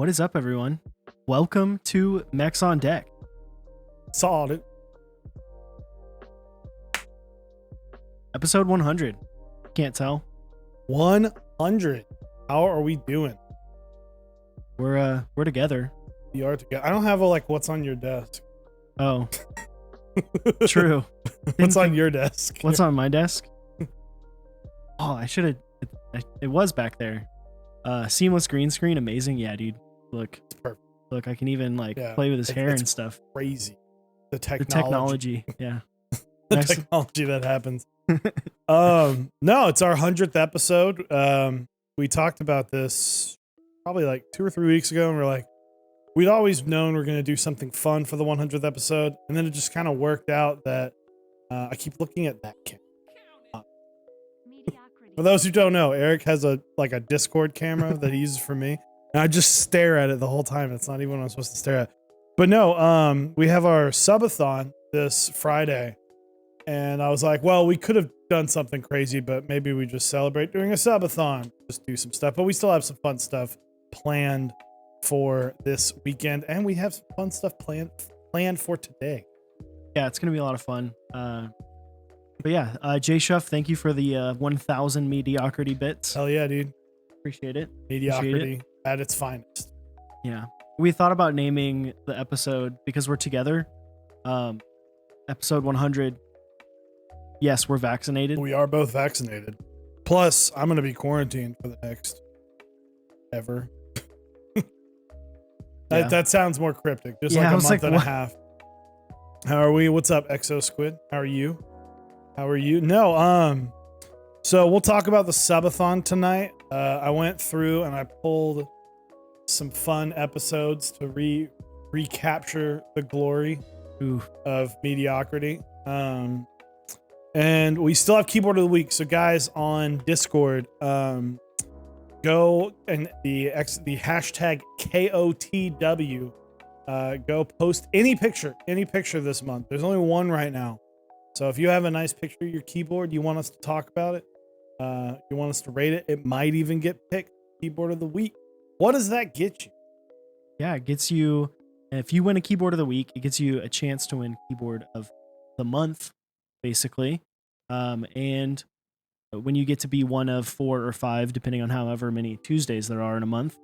What is up, everyone? Welcome to Mechs on Deck. Saw it. Episode 100. Can't tell. 100. How are we doing? We're together. We are together. I don't have a what's on your desk. Oh, true. What's on your desk? What's on my desk? Oh, I should have. It was back there. Seamless green screen, amazing. Yeah, dude. Look, It's perfect. look. I can even play with his hair It's and stuff. Crazy. The The technology. technology. Yeah. The Nice. technology that happens. No, it's our 100th episode. We talked about this probably 2 or 3 weeks ago, and we're like, we'd always known we're going to do something fun for the 100th episode, and then it just kind of worked out that I keep looking at that camera. For those who don't know, Eric has a Discord camera that he uses for me, and I just stare at it the whole time. It's not even what I'm supposed to stare at. But no, we have our subathon this Friday, and I was like, well, we could have done something crazy, but maybe we just celebrate doing a subathon, just do some stuff. But we still have some fun stuff planned for this weekend, and we have some fun stuff planned for today. Yeah, it's gonna be a lot of fun. But yeah, Jay Shuff, thank you for the 1,000 mediocrity bits. Hell yeah, dude. Appreciate it. Mediocrity at its finest. Yeah. We thought about naming the episode because we're together. Episode 100. Yes, we're vaccinated. We are both vaccinated. Plus, I'm going to be quarantined for the next ever. Yeah. That sounds more cryptic. Just Yeah, I like a was month like, and what? a half. How are we? What's up, Exo Squid? How are you? How are you? No, so we'll talk about the subathon tonight. I went through and I pulled some fun episodes to recapture the glory Ooh. of mediocrity. And we still have keyboard of the week. So guys on Discord, go and the hashtag KOTW, go post any picture this month. There's only one right now. So if you have a nice picture of your keyboard, you want us to talk about it, you want us to rate it, it might even get picked keyboard of the week. What does that get you? Yeah, it gets you, if you win a keyboard of the week, it gets you a chance to win keyboard of the month, basically. And when you get to be one of 4 or 5, depending on however many Tuesdays there are in a month,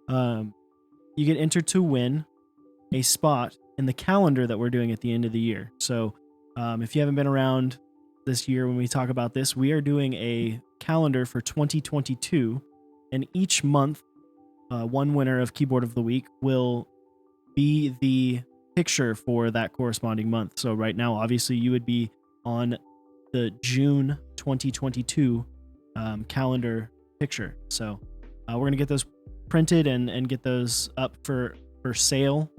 you get entered to win a spot in the calendar that we're doing at the end of the year. So if you haven't been around this year when we talk about this, we are doing a calendar for 2022, and each month, one winner of Keyboard of the Week will be the picture for that corresponding month. So right now, obviously, you would be on the June 2022 calendar picture. So we're going to get those printed and get those up for sale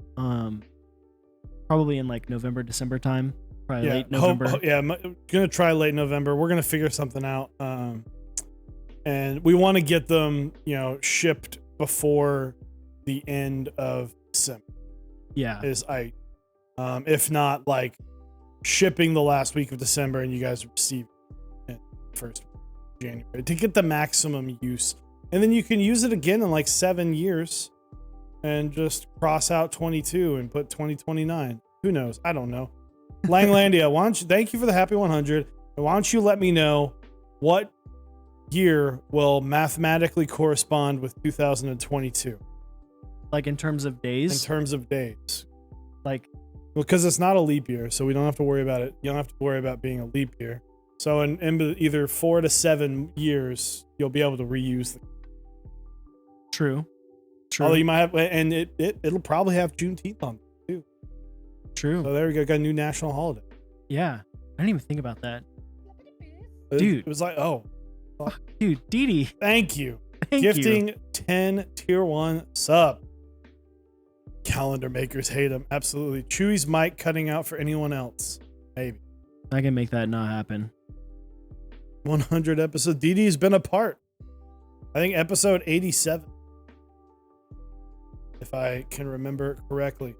probably in November, December time. Probably late November. I'm gonna try late November. We're gonna figure something out, and we want to get them, shipped before the end of December. Yeah, if not shipping the last week of December, and you guys receive it first January to get the maximum use, and then you can use it again in 7 years, and just cross out 22 and put 2029. Who knows? I don't know. Langlandia, thank you for the happy 100. And why don't you let me know what year will mathematically correspond with 2022? in terms of days? In terms of days. Because it's not a leap year, so we don't have to worry about it. You don't have to worry about being a leap year. So in either 4 to 7 years, you'll be able to reuse the. True. Although you might have, and it'll probably have Juneteenth on it too. True. So there we go. Got a new national holiday. Yeah. I didn't even think about that. Dude. It was Dude, Didi. Thank you. Thank Gifting you. 10 tier 1 sub. Calendar makers hate him. Absolutely. Chewy's mic cutting out for anyone else. Maybe. I can make that not happen. 100 episode. Didi's been a part. I think episode 87. If I can remember correctly.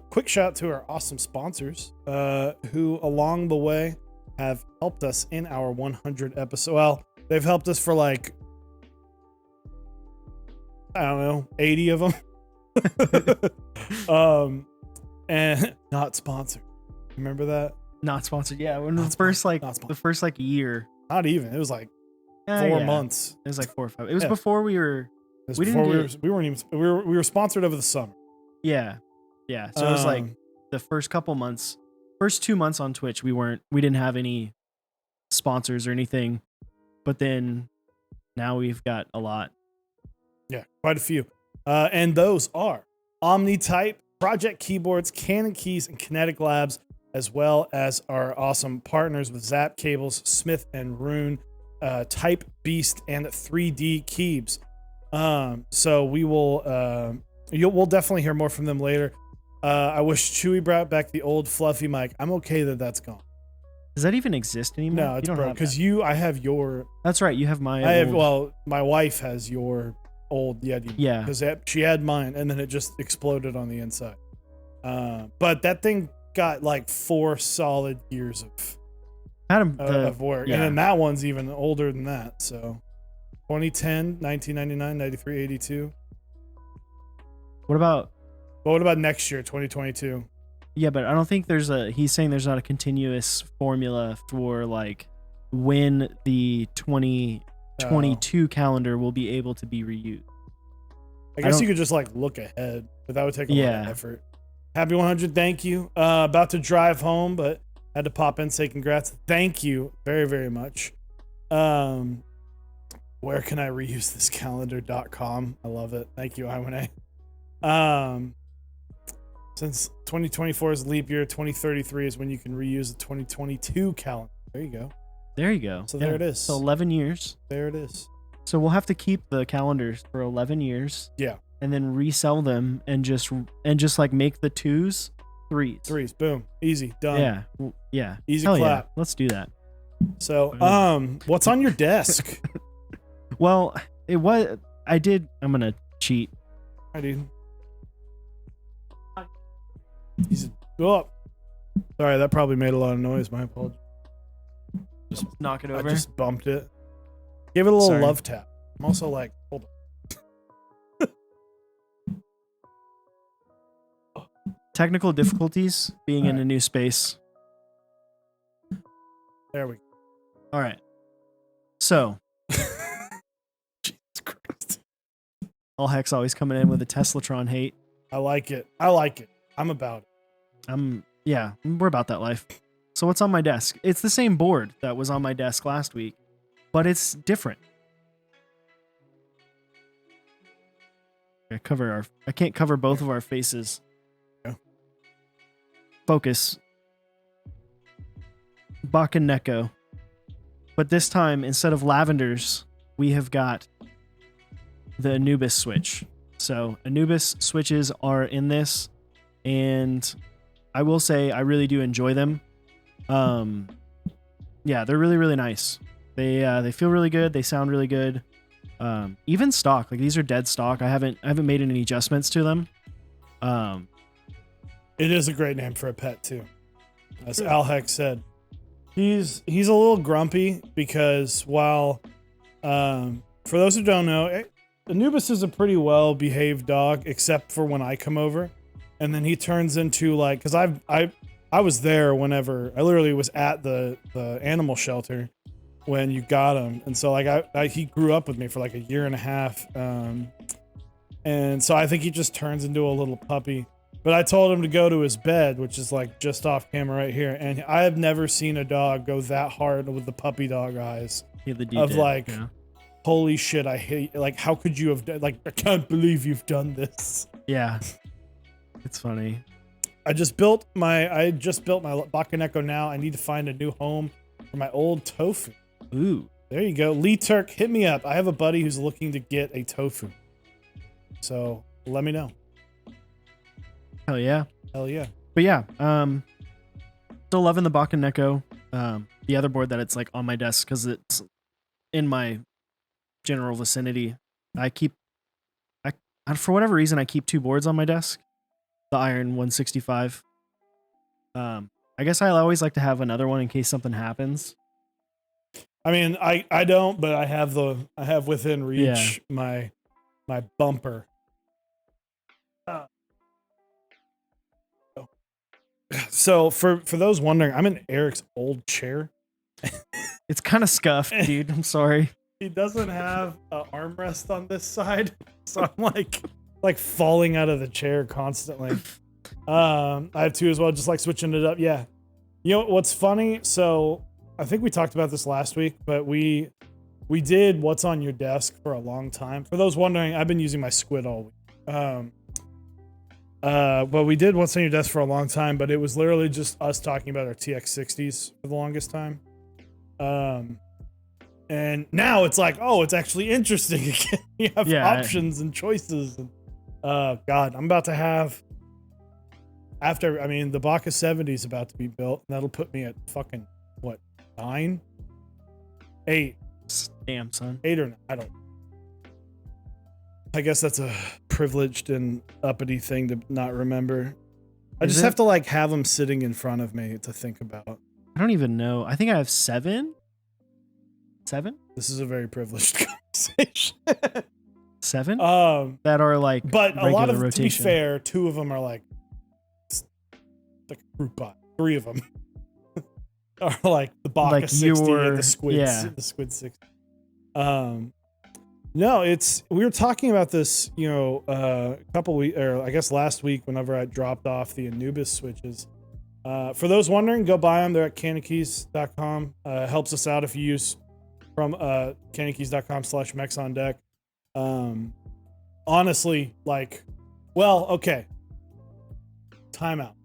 Quick shout to our awesome sponsors, who along the way have helped us in our 100 episode. Well, they've helped us for I don't know, 80 of them. And not sponsored. Remember that? Not sponsored. Yeah, when Not the first spon- like not the sponsored. first like year. Not even. It was like Yeah, 4 yeah. months. It was like 4 or 5. It was Yeah. before we were. It was We before didn't we weren't even we were sponsored over the summer. Yeah, yeah. So it was like the first couple months, first 2 months on Twitch. We didn't have any sponsors or anything, but then now we've got a lot. Yeah, quite a few. And those are OmniType, Project Keyboards, Canon Keys, and Kinetic Labs, as well as our awesome partners with Zap Cables, Smith and Rune, Type Beast, and 3D Keybs. So we will we'll definitely hear more from them later. I wish Chewy brought back the old fluffy mic. I'm okay that that's gone. Does that even exist anymore? No, it's You don't broke have because that. I have your. That's right. You have my. I have old- well, my wife has your old Yeti. Yeah. because she had mine and then it just exploded on the inside. But that thing got like 4 solid years Had 'em, of work, yeah. and then that one's even older than that. So 2010, 1999, 93, 82. What about? But what about next year, 2022? Yeah, but I don't think there's a. He's saying there's not a continuous formula for like when the 2022 calendar will be able to be reused. I guess don't- you could just like look ahead, but that would take a lot of Yeah. effort. Happy 100, thank you. About to drive home, but had to pop in, say congrats. Thank you very, very much. Where can I reuse this calendar.com? I love it. Thank you, Iwane. Since 2024 is leap year, 2033 is when you can reuse the 2022 calendar. There you go. There you go. So there it is. So 11 years. There it is. So we'll have to keep the calendars for 11 years. Yeah. And then resell them and just like make the 2s 3s. 3s. Boom. Easy. Done. Yeah. Yeah. Easy Hell clap. yeah. Let's do that. So, what's on your desk? Well, I'm going to cheat. Hi, dude. He's sorry, that probably made a lot of noise. My apologies. Just knock it over. I just bumped it. Give it a little Sorry. love tap. I'm also like, hold on. Technical difficulties being in a new space. There we go. All right. So, Jesus Christ. all heck's always coming in with a Teslatron hate. I like it. I like it. I'm about it. Yeah, we're about that life. So what's on my desk? It's the same board that was on my desk last week, but it's different. I can't cover both of our faces. Yeah. Focus. Bach and Neko. But this time, instead of lavenders, we have got the Anubis switch. So Anubis switches are in this, and I will say I really do enjoy them. Yeah, they're really, really nice. They feel really good. They sound really good. Even stock, like these are dead stock. I haven't made any adjustments to them. It is a great name for a pet too. As Al Heck said. He's a little grumpy because while for those who don't know, Anubis is a pretty well behaved dog, except for when I come over. And then he turns into like, because I was there whenever I literally was at the animal shelter when you got him, and so like he grew up with me for like a year and a half, and so I think he just turns into a little puppy. But I told him to go to his bed, which is like just off camera right here, and I have never seen a dog go that hard with the puppy dog eyes. Yeah, the Of did, like, yeah. Holy shit, I hate, like, how could you have done, like, I can't believe you've done this. Yeah, it's funny. I just built my Bakaneko now. I need to find a new home for my old tofu. Ooh, There you go. Lee Turk, hit me up. I have a buddy who's looking to get a tofu. So let me know. hell yeah. Hell yeah. But yeah, still loving the Bach and Neko. The other board that it's like on my desk because it's in my general vicinity. I for whatever reason I keep 2 boards on my desk. The Iron 165. I guess I always like to have another one in case something happens. I mean, I don't, but I have within reach my bumper. So for those wondering, I'm in Eric's old chair. It's kind of scuffed, dude. I'm sorry. He doesn't have an armrest on this side, so I'm like falling out of the chair constantly. I have two as well, just like switching it up. Yeah, you know what's funny? So I think we talked about this last week, but we did what's on your desk for a long time. For those wondering, I've been using my squid all week. But we did what's on your desk for a long time, but it was literally just us talking about our TX60s for the longest time. And now it's like, oh, it's actually interesting again. You have options and choices. And, God, I'm about to have the Baca 70 is about to be built, and that'll put me at fucking what, 9? 8. Damn, son. 8 or 9, I don't know. I guess that's a privileged and uppity thing to not remember. I just have to like have them sitting in front of me to think about. I don't even know. I think I have 7. 7? This is a very privileged conversation. 7? That are like, but a lot of, rotation. To be fair, 2 of them are like a fruit pot. 3 of them are like the Baca like 60 and the Squid 60. No, we were talking about this, a couple weeks, or I guess last week, whenever I dropped off the Anubis switches. For those wondering, go buy them. They're at candykeys.com. Helps us out if you use from candykeys.com/mexondeck. Honestly, okay. Time out.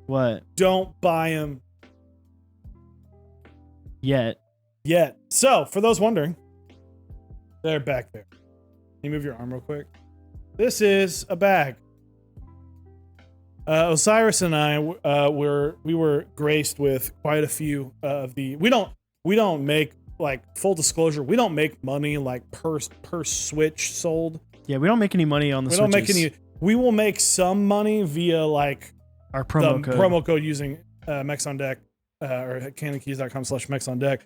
What? Don't buy them yet. So, for those wondering, they're back there. Can you move your arm real quick? This is a bag. Osiris and I we were graced with quite a few of the. We don't make, like, full disclosure, we don't make money like per switch sold. Yeah, we don't make any money on the switches. We don't make any. We will make some money via like our promo code using MexOnDeck or candykeys.com/MexOnDeck.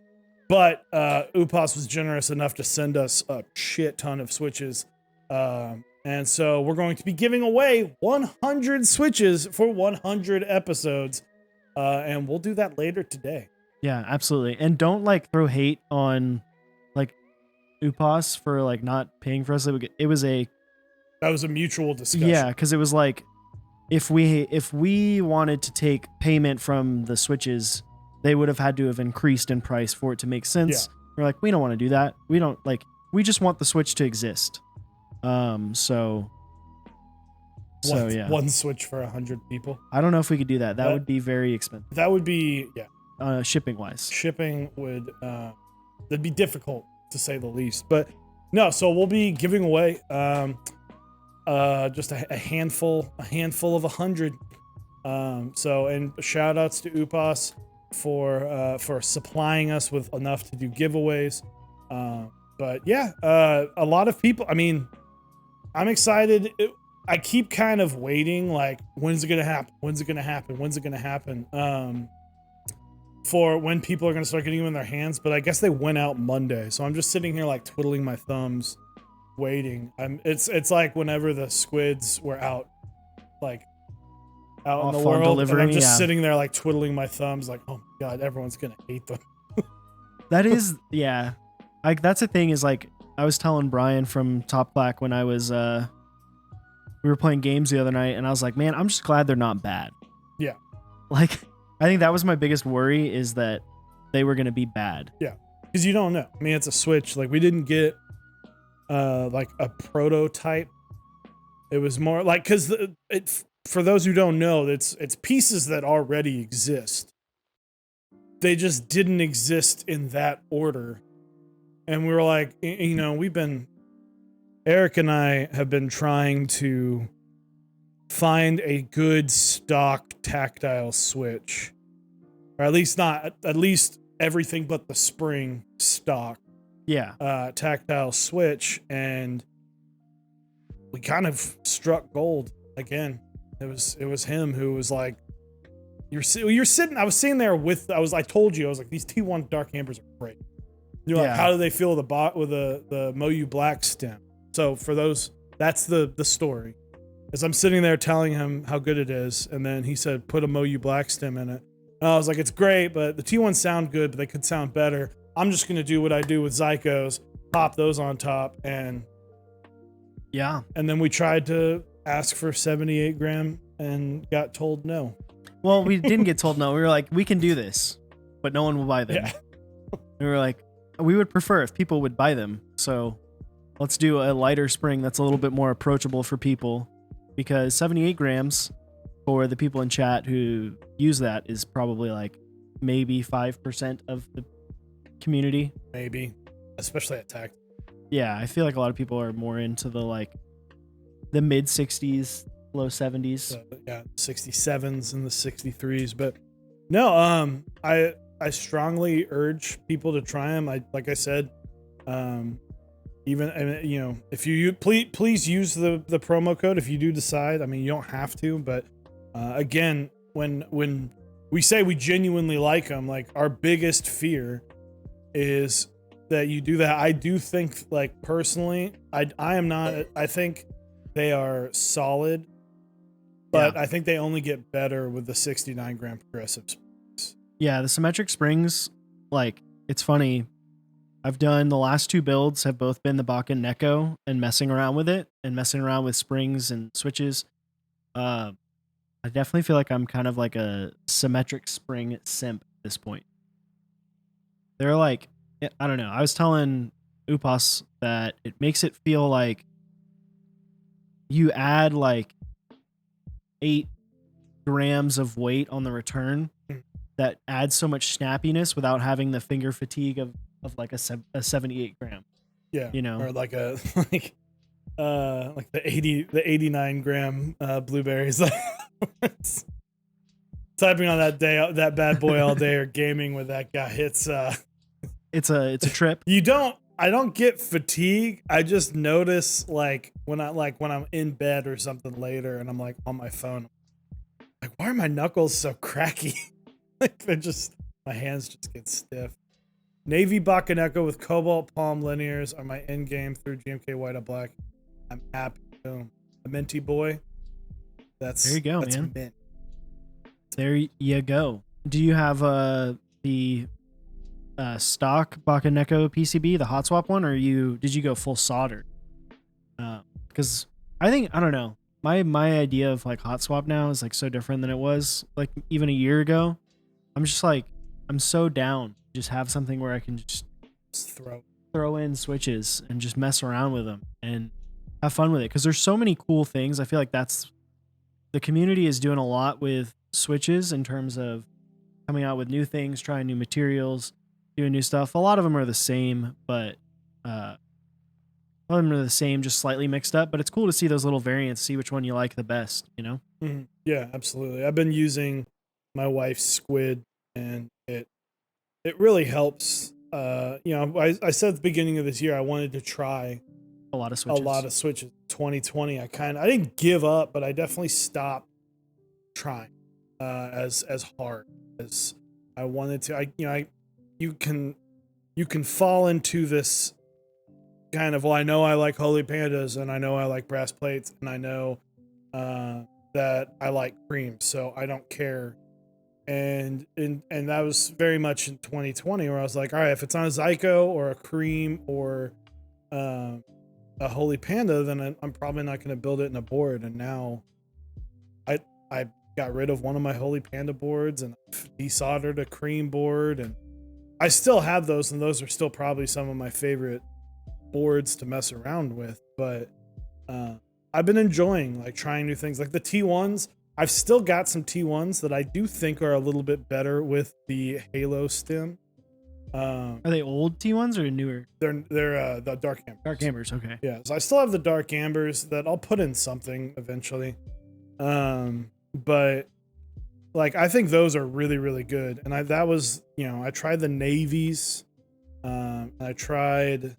But Upas was generous enough to send us a shit ton of switches. And so we're going to be giving away 100 switches for 100 episodes. And we'll do that later today. Yeah, absolutely. And don't like throw hate on like Upas for like not paying for us. That was a mutual discussion. Yeah, because it was like if we wanted to take payment from the switches, they would have had to have increased in price for it to make sense. Yeah. We're like, we don't want to do that. We just want the Switch to exist. So yeah. One Switch for 100 people. I don't know if we could do that. That would be very expensive. That would be, shipping wise. Shipping would, that'd be difficult to say the least. But no, so we'll be giving away, just a handful of 100. And shout outs to Upas for supplying us with enough to do giveaways. But yeah, a lot of people, I mean, I'm excited. I keep kind of waiting, like, when's it going to happen? When's it going to happen? When's it going to happen? For when people are going to start getting them in their hands. But I guess they went out Monday. So I'm just sitting here like twiddling my thumbs, waiting. It's like whenever the squids were out, like, out in the world, delivery, and I'm just sitting there like twiddling my thumbs like, oh my God, everyone's gonna hate them. That is, yeah, like that's the thing is, like, I was telling Brian from Top Black when I was we were playing games the other night, and I was like, man, I'm just glad they're not bad. Yeah, like I think that was my biggest worry, is that they were gonna be bad. Yeah, because you don't know. I mean, it's a Switch. Like, we didn't get like a prototype. It was more like, because for those who don't know, it's pieces that already exist. They just didn't exist in that order. And we were like, Eric and I have been trying to find a good stock tactile Switch. Or at least everything but the spring stock. Yeah. Tactile Switch. And we kind of struck gold again. It was him who was like, you're sitting. I was sitting there I told you, I was like, these T1 Dark Ambers are great. You're like, how do they feel with the Moyu Black stem? So for those, that's the story. as I'm sitting there telling him how good it is, and then he said, "Put a Moyu Black stem in it." And I was like, "It's great, but the T1s sound good, but they could sound better. I'm just gonna do what I do with Zycos, pop those on top, and then we tried to ask for 78 gram and got told no. Well, we didn't get told no. We were like, we can do this, but no one will buy them. Yeah. We were like, we would prefer if people would buy them. So let's do a lighter spring that's a little bit more approachable for people, because 78 grams for the people in chat who use that is probably like maybe 5% of the community. Maybe, especially at Tech. Yeah, I feel like a lot of people are more into the mid 60s, low 70s. So, yeah, 67s and the 63s. But no, I strongly urge people to try them. Like I said, even if you please use the promo code if you do decide. I mean, you don't have to, but again, when we say we genuinely like them, like our biggest fear is that you do that. I do think, like, personally, I am not. I think they are solid, but I think they only get better with the 69 gram progressive springs. Yeah, the symmetric springs, like, it's funny. I've done the last two builds have both been the Bakken Neko and messing around with it and messing around with springs and switches. I definitely feel like I'm kind of like a symmetric spring simp at this point. They're like, I don't know. I was telling Upas that it makes it feel like you add like 8 grams of weight on the return that adds so much snappiness without having the finger fatigue of like a 78 gram. Yeah. You know, or like a like the 89 gram blueberries. Typing on that bad boy all day or gaming with that guy, it's a trip. I don't get fatigue. I just notice like when I'm in bed or something later and I'm like on my phone, like, why are my knuckles so cracky? Like my hands just get stiff. Navy Bakaneko with Cobalt Palm linears are my end game through GMK White or Black. I'm happy. Boom. A minty boy. There you go, that's man. Mint. There you go. Do you have the stock Bakaneko PCB, the hot swap one, or did you go full solder? Because I don't know. My idea of like hot swap now is like so different than it was like even a year ago. I'm just like, I'm so down. Just have something where I can just throw in switches and just mess around with them and have fun with it. Because there's so many cool things. I feel like the community is doing a lot with switches in terms of coming out with new things, trying new materials, doing new stuff. A lot of them are the same, but a lot of them are the same, just slightly mixed up. But it's cool to see those little variants, see which one you like the best, you know? Mm-hmm. Yeah, absolutely. I've been using my wife's squid, and it really helps. I said at the beginning of this year I wanted to try a lot of switches. 2020, I didn't give up, but I definitely stopped trying as hard as I wanted to. You can fall into this kind of, well, I know I like holy pandas, and I know I like brass plates, and I know that I like cream, so I don't care. And that was very much in 2020, where I was like, all right, if it's on a Zyko or a cream or a holy panda, then I'm probably not going to build it in a board. And now I got rid of one of my holy panda boards and desoldered a cream board, and I still have those, and those are still probably some of my favorite boards to mess around with. But I've been enjoying like trying new things, like the T1s. I've still got some T1s that I do think are a little bit better with the Halo stem. Are they old T1s or newer? They're the dark ambers. Dark ambers, okay. Yeah, so I still have the dark ambers that I'll put in something eventually. But like I think those are really, really good. And I tried the navies. I tried,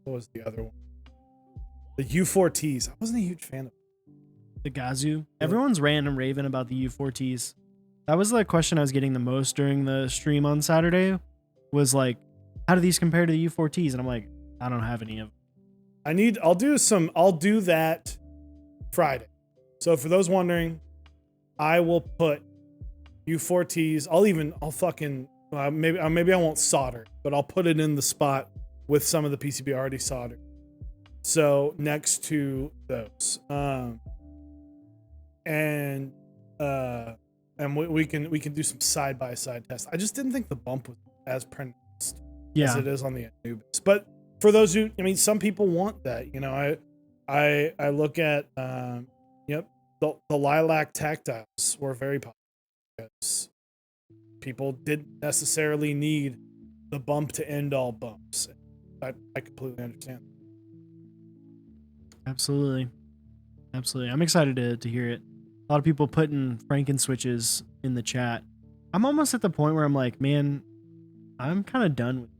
what was the other one? The U4Ts. I wasn't a huge fan of the Gazoo. Everyone's ranting and raving about the U4Ts. That was the question I was getting the most during the stream on Saturday, was like, how do these compare to the U4Ts? And I'm like, I don't have any of them. I'll do that Friday. So for those wondering, I will put U4Ts. Maybe I won't solder, but I'll put it in the spot with some of the PCB already soldered. So next to those, and we can do some side by side tests. I just didn't think the bump was as pronounced as it is on the Anubis. But for those who, I mean, some people want that. You know, I look at the Lilac tactiles were very popular because people didn't necessarily need the bump to end all bumps. I completely understand. Absolutely. I'm excited to hear it. A lot of people putting Franken switches in the chat. I'm almost at the point where I'm like, man, I'm kind of done with it.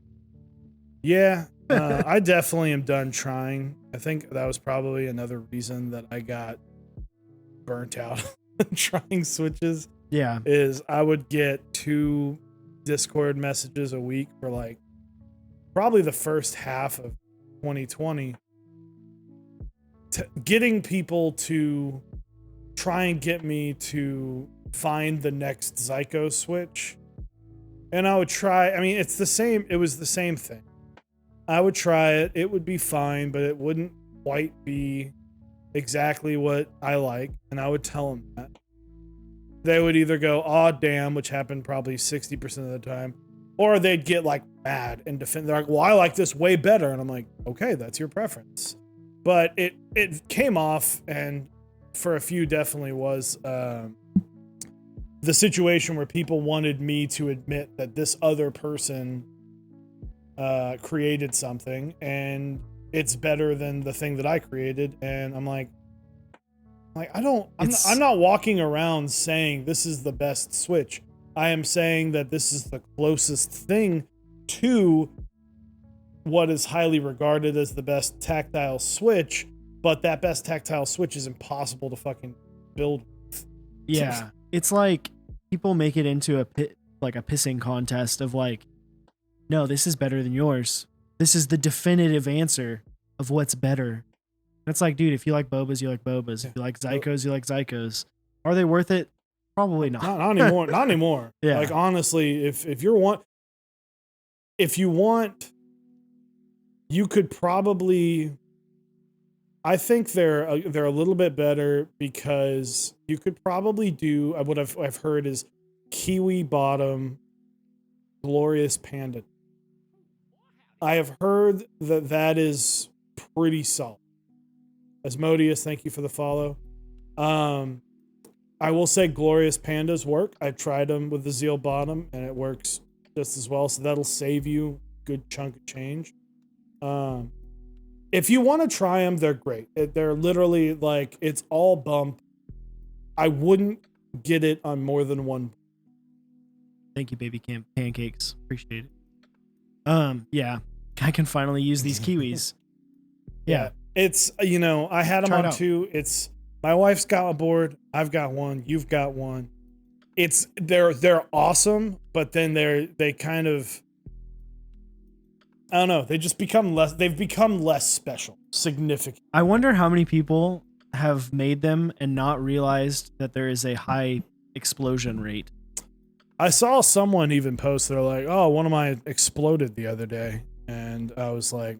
Yeah, I definitely am done trying. I think that was probably another reason that I got burnt out trying switches. Yeah. Is I would get 2 Discord messages a week for like probably the first half of 2020. Getting people to try and get me to find the next Zyko switch. And I would try, I mean, it was the same thing. I would try it, it would be fine, but it wouldn't quite be exactly what I like. And I would tell them that. They would either go, "Aw, damn," which happened probably 60% of the time, or they'd get like mad and defend. They're like, "Well, I like this way better." And I'm like, okay, that's your preference. But it came off, and for a few definitely was the situation where people wanted me to admit that this other person created something and it's better than the thing that I created. And I'm like I'm not walking around saying this is the best switch. I am saying that this is the closest thing to what is highly regarded as the best tactile switch, but that best tactile switch is impossible to fucking build with. Yeah. It's like people make it into a pissing contest of like, no, this is better than yours. This is the definitive answer of what's better. It's like, dude, if you like bobas, you like bobas. If you like Zykos, you like Zykos. Are they worth it? Probably not. Not anymore. Not anymore. Yeah. Like, honestly, if you want, you could probably. I think they're a little bit better because you could probably do what I've heard is Kiwi bottom, Glorious Panda. I have heard that is pretty solid. Asmodeus, thank you for the follow. I will say Glorious Pandas work. I've tried them with the Zeal bottom and it works just as well. So that'll save you a good chunk of change. If you want to try them, they're great. They're literally like, it's all bump. I wouldn't get it on more than one. Thank you, baby pancakes. Appreciate it. Yeah, I can finally use these Kiwis. Yeah. It's, I had them on 2. It's my wife's got a board. I've got one. You've got one. They're awesome, but then they kind of, I don't know. They've become less special, significant. I wonder how many people have made them and not realized that there is a high explosion rate. I saw someone even post, they're like, "Oh, one of mine exploded the other day." And I was like,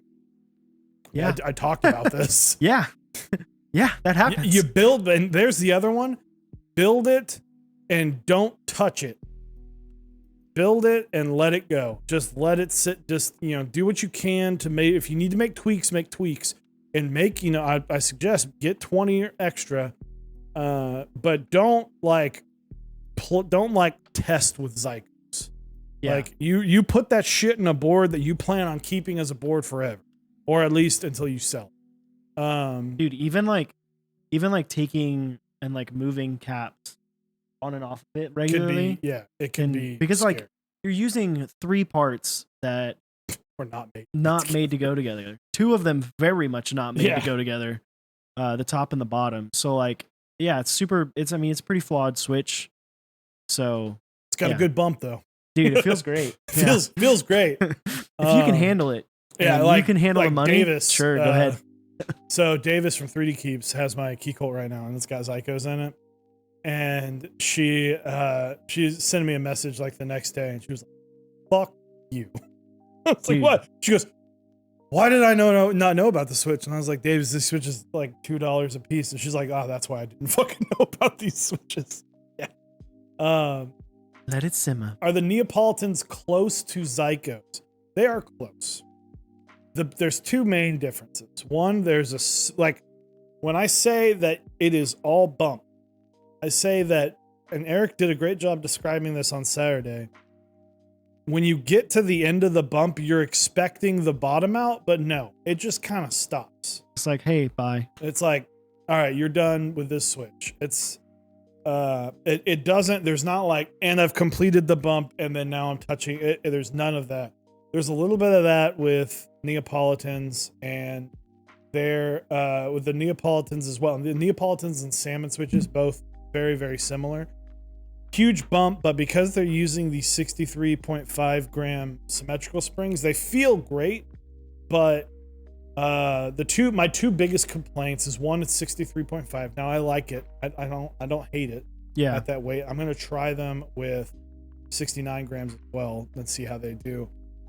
yeah, I talked about this. Yeah. Yeah, that happens. You build, and there's the other one. Build it and don't touch it. Build it and let it go. Just let it sit. Just, do what you can to make, if you need to make tweaks, and make, I suggest get 20 extra. But don't test with Zykos. Yeah. Like you put that shit in a board that you plan on keeping as a board forever, or at least until you sell. Dude, even like taking and like moving caps on and off of it regularly. It can be because scary. Like you're using 3 parts that were not made to go together. 2 of them very much not made to go together. The top and the bottom. So like, yeah, it's a pretty flawed switch. So it's got a good bump though. Dude, it feels great. Feels great. If you can handle it. Yeah, you can handle the money. Davis, sure, go ahead. So Davis from 3D Keeps has my key cult right now, and it's got Zycos in it. And she sent me a message like the next day, and she was like, "Fuck you." I was like, Dude. "What?" She goes, "Why did I not know about the Switch?" And I was like, "Davis, this Switch is like $2 a piece." And she's like, "Oh, that's why I didn't fucking know about these Switches." Yeah. Let it simmer. Are the Neapolitans close to Zycos? They are close. There's two main differences. One, there's like when I say that it is all bump, I say that, and Eric did a great job describing this on Saturday. When you get to the end of the bump, you're expecting the bottom out, but no, it just kind of stops. It's like, hey, bye. It's like, all right, you're done with this Switch. It's it doesn't, there's not like, and I've completed the bump and then now I'm touching it. There's none of that. There's a little bit of that with Neapolitans, and they're with the Neapolitans as well. The Neapolitans and salmon Switches, both very, very similar. Huge bump, but because they're using the 63.5 gram symmetrical springs, they feel great. But my two biggest complaints is one, it's 63.5. Now I like it. I don't hate it. Yeah. At that weight. I'm gonna try them with 69 grams as well. Let's see how they do.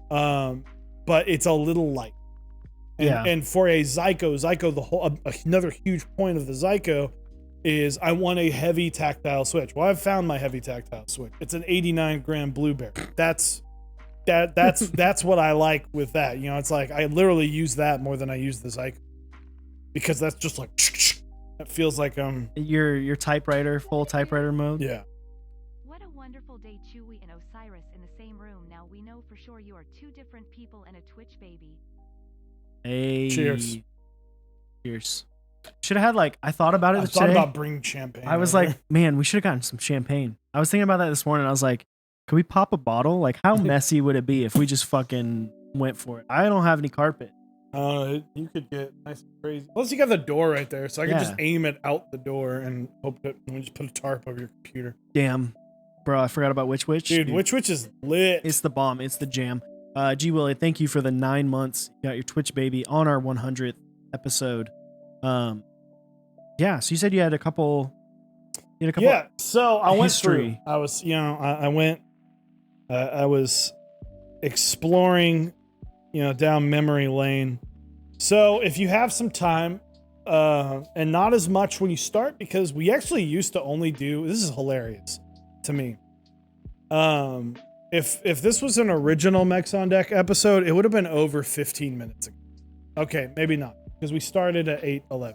But it's a little light. And for a Zyco, the whole another huge point of the Zyco is I want a heavy tactile Switch. Well, I've found my heavy tactile Switch. It's an 89 gram Blueberry. That's what I like with that. You know, it's like I literally use that more than I use the Zyco, because that's just like it feels like your typewriter, full typewriter mode. Yeah. What a wonderful day, Chewy and Osiris in the same room. Now we know for sure you are two different people and a Twitch baby. Hey. Cheers. Cheers. Should have had I thought about it I today. thought about bringing champagne. I was like, man, we should have gotten some champagne. I was thinking about that this morning. I was like, could we pop a bottle? Like, how messy would it be if we just fucking went for it? I don't have any carpet. You could get nice and crazy. Plus, you got the door right there, so I can just aim it out the door and hope that we just put a tarp over your computer. Damn, bro, I forgot about Witch. Dude, Witch is lit. It's the bomb. It's the jam. G Willie, thank you for the 9 months. You got your Twitch baby on our 100th episode. Yeah. So you said you had a couple. Yeah. So I went history. through. I was, I went. I was exploring, down memory lane. So if you have some time, and not as much when you start, because we actually used to only do. This is hilarious to me. If this was an original Mechs on Deck episode, it would have been over 15 minutes ago. Okay, maybe not, because we started at 8:11.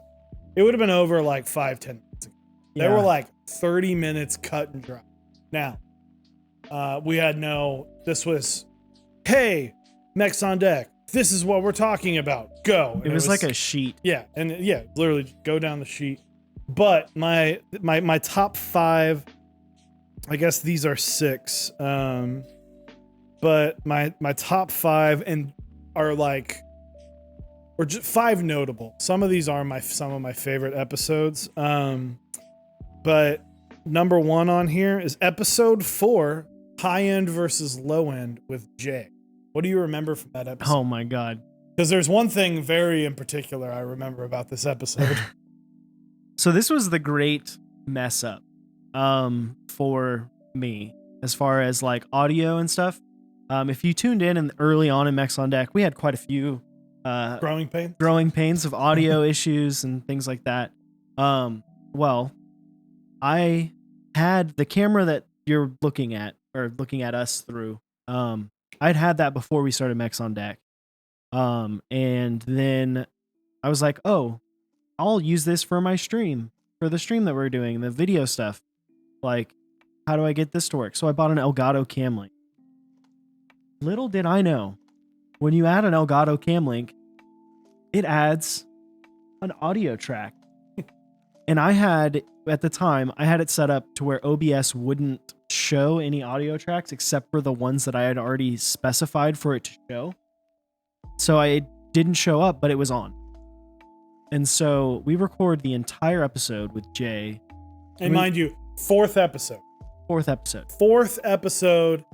It would have been over 5-10 minutes ago. They were 30 minutes cut and dry. Now, we had this was, hey, Mechs on Deck, this is what we're talking about. Go. It was like a sheet. Yeah, and literally just go down the sheet. But my top 5, I guess these are 6. But my top 5 and are or just 5 notable. Some of these are some of my favorite episodes. But number 1 on here is episode 4, High End versus Low End with Jay. What do you remember from that episode? Oh my God. Because there's one thing very in particular I remember about this episode. So this was the great mess up for me as far as audio and stuff. If you tuned in and early on in Mechs on Deck, we had quite a few growing pains of audio issues and things like that. Well, I had the camera that you're looking at us through. I'd had that before we started Mechs on Deck. And then I was like, oh, I'll use this for my stream, for the stream that we're doing, the video stuff. How do I get this to work? So I bought an Elgato cam link. Little did I know, when you add an Elgato cam link, it adds an audio track. And at the time, I had it set up to where OBS wouldn't show any audio tracks except for the ones that I had already specified for it to show. So I didn't show up, but it was on. And so we record the entire episode with Jay. And mind you, 4th episode. 4th episode.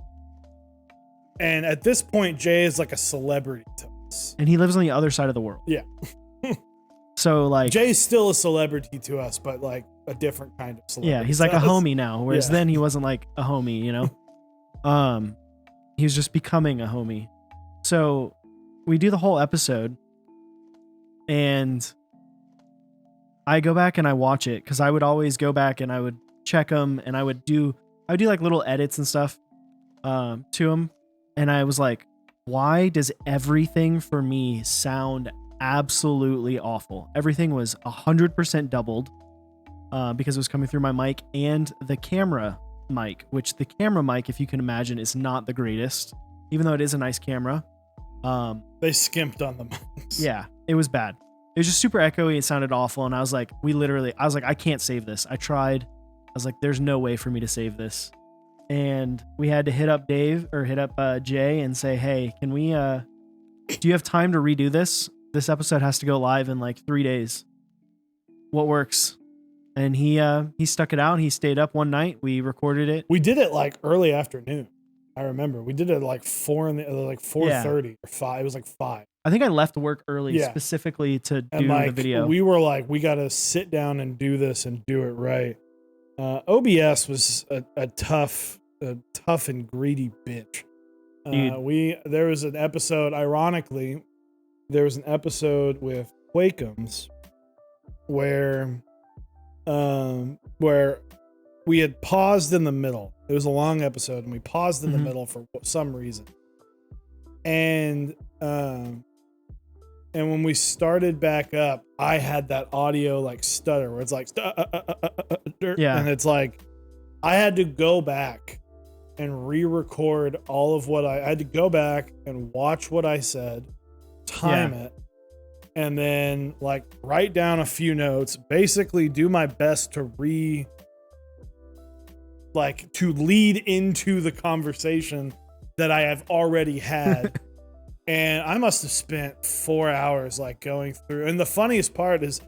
And at this point, Jay is like a celebrity to us. And he lives on the other side of the world. Yeah. So like, Jay's still a celebrity to us, but like a different kind of celebrity. yeah, he's like to a us. homie now, whereas Yeah. then he wasn't like a homie, you know. He was just becoming a homie. So we do the whole episode, and I go back and I watch it because I would always go back and I would check them, and I would do like little edits and stuff to them, and I was like, why does everything for me sound absolutely awful? Everything was 100% doubled because it was coming through my mic and the camera mic, which the camera mic, if you can imagine, is not the greatest, even though it is a nice camera. They skimped on the mics. Yeah, it was bad. It was just super echoey. It sounded awful. And I was like, I can't save this. I tried. I was like, there's no way for me to save this. And we had to hit up Jay and say, hey, can we, do you have time to redo this? This episode has to go live in like 3 days. What works? And he stuck it out. He stayed up one night. We recorded it. We did it like early afternoon. I remember we did it like 4:30 or 5. It was like 5. I think I left work early Yeah. specifically to And do like the video. we were like, we got to sit down and do this and do it right. OBS was a tough and greedy bitch. There was an episode. Ironically, there was an episode with Quakeums where we had paused in the middle. It was a long episode, and we paused in the middle for some reason. And when we started back up, I had that audio like stutter where it's like, Yeah. and it's like, I had to go back and re-record all of what I had to go back and watch what I said, time it, and then like write down a few notes, basically do my best to lead into the conversation that I have already had. And I must have spent 4 hours like going through. And the funniest part is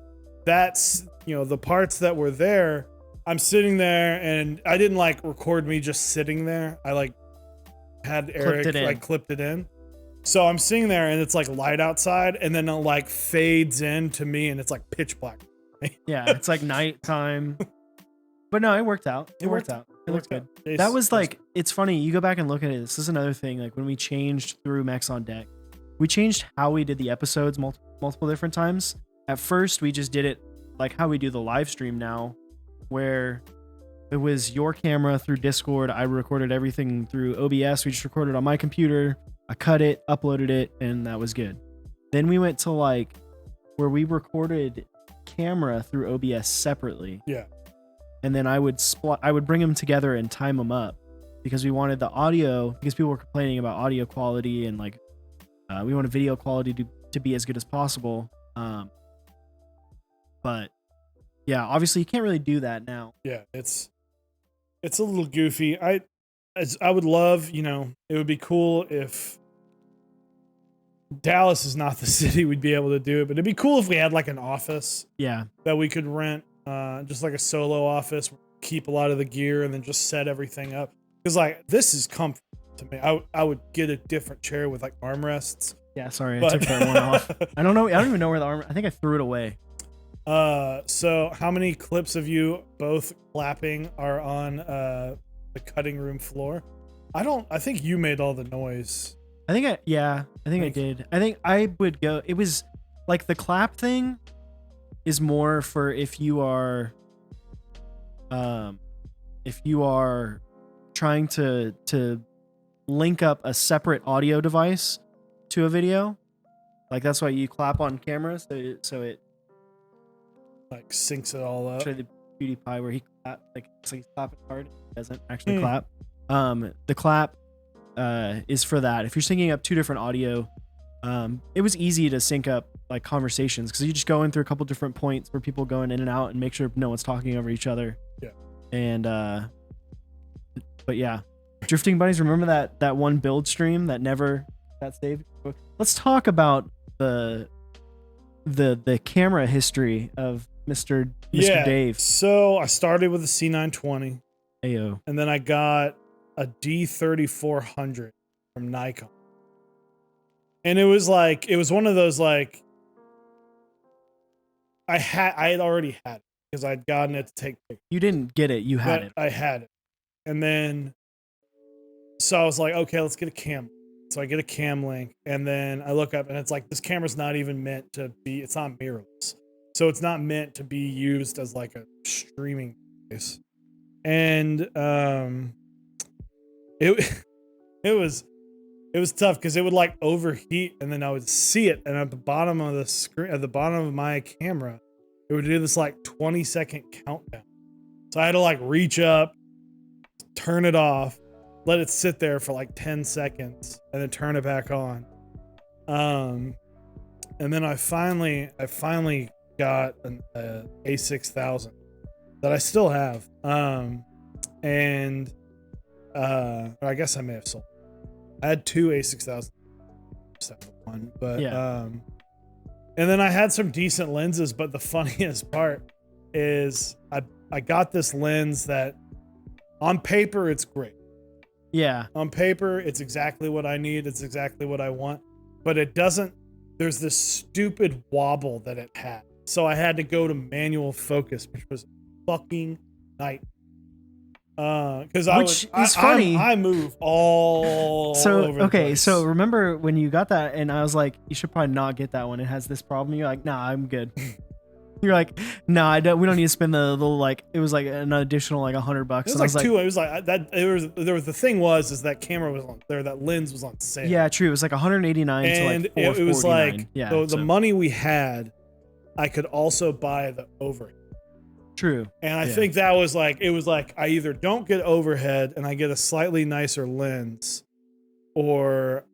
that's, the parts that were there, I'm sitting there and I didn't like record me just sitting there. I like had Eric clipped it in. So I'm sitting there and it's like light outside, and then it like fades in to me and it's like pitch black. Yeah, it's like nighttime. But no, it worked out. It worked out. It looked good. That was like, it's funny. You go back and look at it. This is another thing. Like when we changed through Max on Deck, we changed how we did the episodes multiple different times. At first, we just did it like how we do the live stream now, where it was your camera through Discord. I recorded everything through OBS. We just recorded on my computer. I cut it, uploaded it, and that was good. Then we went to like where we recorded camera through OBS separately. Yeah. And then I would bring them together and time them up because we wanted the audio, because people were complaining about audio quality, and like we wanted video quality to be as good as possible. But yeah, obviously you can't really do that now. Yeah, it's a little goofy. I would love, it would be cool if Dallas is not the city we'd be able to do it, but it'd be cool if we had like an office that we could rent. Just like a solo office, keep a lot of the gear and then just set everything up. Because like this is comfort to me. I would get a different chair with like armrests. Yeah, sorry, I took that one off. I don't even know where the arm. I think I threw it away. So how many clips of you both clapping are on the cutting room floor? I think you made all the noise. I think I did. I think I would go. It was like the clap thing is more for if you are trying to link up a separate audio device to a video. Like that's why you clap on camera, so it like syncs it all up. Show the PewDiePie where he clap, like it's like he's clapping hard. He doesn't actually clap. The clap is for that. If you're syncing up two different audio, it was easy to sync up like conversations because you just go in through a couple different points where people going in and out and make sure no one's talking over each other. Yeah. And but yeah, Drifting Bunnies. Remember that one build stream that never got saved? Let's talk about the camera history of Mr. Dave. So I started with a C920. Ayo. And then I got a D3400 from Nikon. And it was one of those like I had already had it because I'd gotten it to take pictures. You didn't get it. You had But it. I had it. And then, so I was like, okay, let's get a cam. So I get a cam link, and then I look up, and it's like, this camera's not even meant to be, it's not mirrorless. So it's not meant to be used as like a streaming device. And it it was tough because it would like overheat, and then I would see it, and at the bottom of the screen, at the bottom of my camera, it would do this like 20-second countdown. So I had to like reach up, turn it off, let it sit there for like 10 seconds, and then turn it back on. And then I finally got an A6000 that I still have. And or I guess I may have sold. I had two A6000, one, but Yeah. and then I had some decent lenses. But the funniest part is I got this lens that on paper it's great. Yeah. On paper, it's exactly what I need. It's exactly what I want. But it doesn't, there's this stupid wobble that it had. So I had to go to manual focus, which was fucking night. Because funny. I move all So over the okay, place. so remember when you got that, and I was like, you should probably not get that one. It has this problem. You're like, nah, I'm good. You're like, nah, I don't. We don't need to spend the little like. It was like an additional like $100. It was And I like was like, two. It was like that. It was there was the thing was is that camera was on there. That lens was on sale. yeah, true. It was like 189 And to like it was 449. like yeah, the so, money we had, I could also buy the overhead. true. And I Yeah. think that was like, it was like, I either don't get overhead and I get a slightly nicer lens, or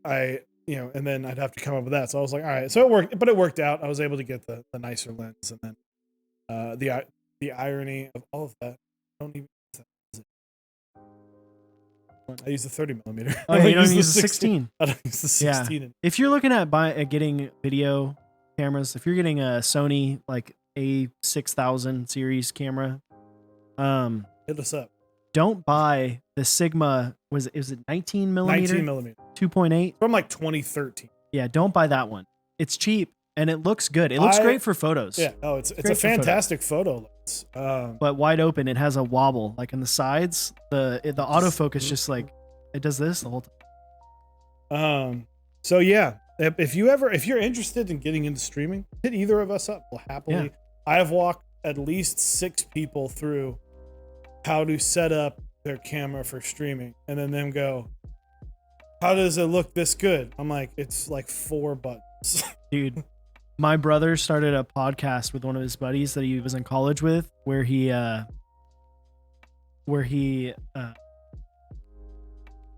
and then I'd have to come up with that. So I was like, all right. So it worked, but it worked out. I was able to get the nicer lens. And then the irony of all of that, I don't even use that. I use the 30 millimeter. Oh, yeah, you don't use the 16. I don't use the Yeah. 16. If you're looking at getting video cameras, if you're getting a Sony like A6000 series camera, Hit us up. don't buy the Sigma. Was it 19 millimeter? 19 millimeter. 2.8. From like 2013. Yeah, don't buy that one. It's cheap and it looks good. It looks great for photos. Yeah. Oh, it's Great a for photos. fantastic photo lens. But wide open, it has a wobble like in the sides. The autofocus just like it does this the whole time. So yeah, if you're interested in getting into streaming, hit either of us up. We'll happily. Yeah. I have walked at least 6 people through how to set up their camera for streaming, and then them go, how does it look this good? I'm like, it's like 4 buttons. Dude, my brother started a podcast with one of his buddies that he was in college with, where he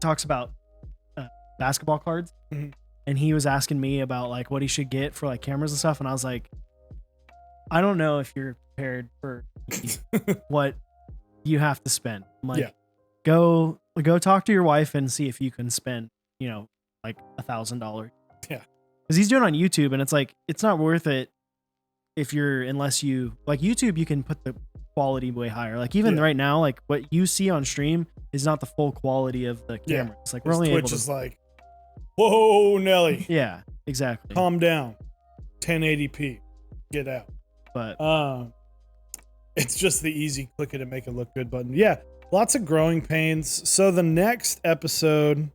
talks about basketball cards. Mhm. And he was asking me about like what he should get for like cameras and stuff, and I was like, I don't know if you're prepared for what you have to spend. I'm like, Yeah. go talk to your wife and see if you can spend, like $1,000. Yeah. Because he's doing it on YouTube, and it's like it's not worth it unless you like YouTube. You can put the quality way higher. Like even Yeah. right now, like what you see on stream is not the full quality of the Yeah. camera. It's like we're only able Twitch to. is like, whoa, Nelly, Yeah, exactly. calm down. 1080p, get out. But It's just the easy click it and make it look good button. Yeah, lots of growing pains. So the next episode,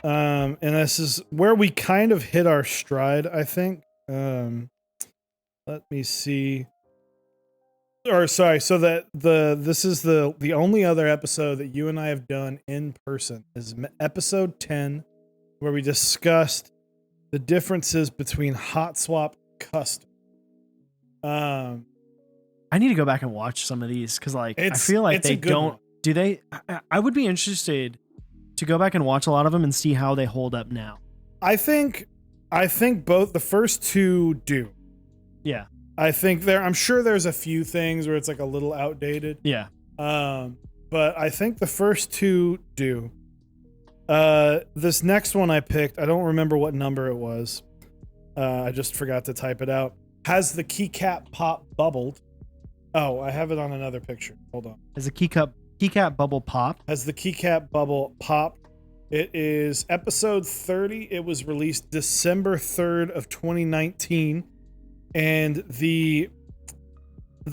and this is where we kind of hit our stride, I think. Let me see. Or sorry, so that this is the only other episode that you and I have done in person is episode 10, where we discussed the differences between hot swap and custom. I need to go back and watch some of these because like I feel like it's a they good don't. one. Do they? I would be interested to go back and watch a lot of them and see how they hold up now. I think both the first two do. Yeah. I think I'm sure there's a few things where it's like a little outdated. Yeah. But I think the first two do. This next one I picked, I don't remember what number it was. I just forgot to type it out. Has the keycap pop bubbled? Oh, I have it on another picture. Hold on. Has the keycap bubble pop? Has the keycap bubble popped? It is episode 30. It was released December 3rd of 2019. And the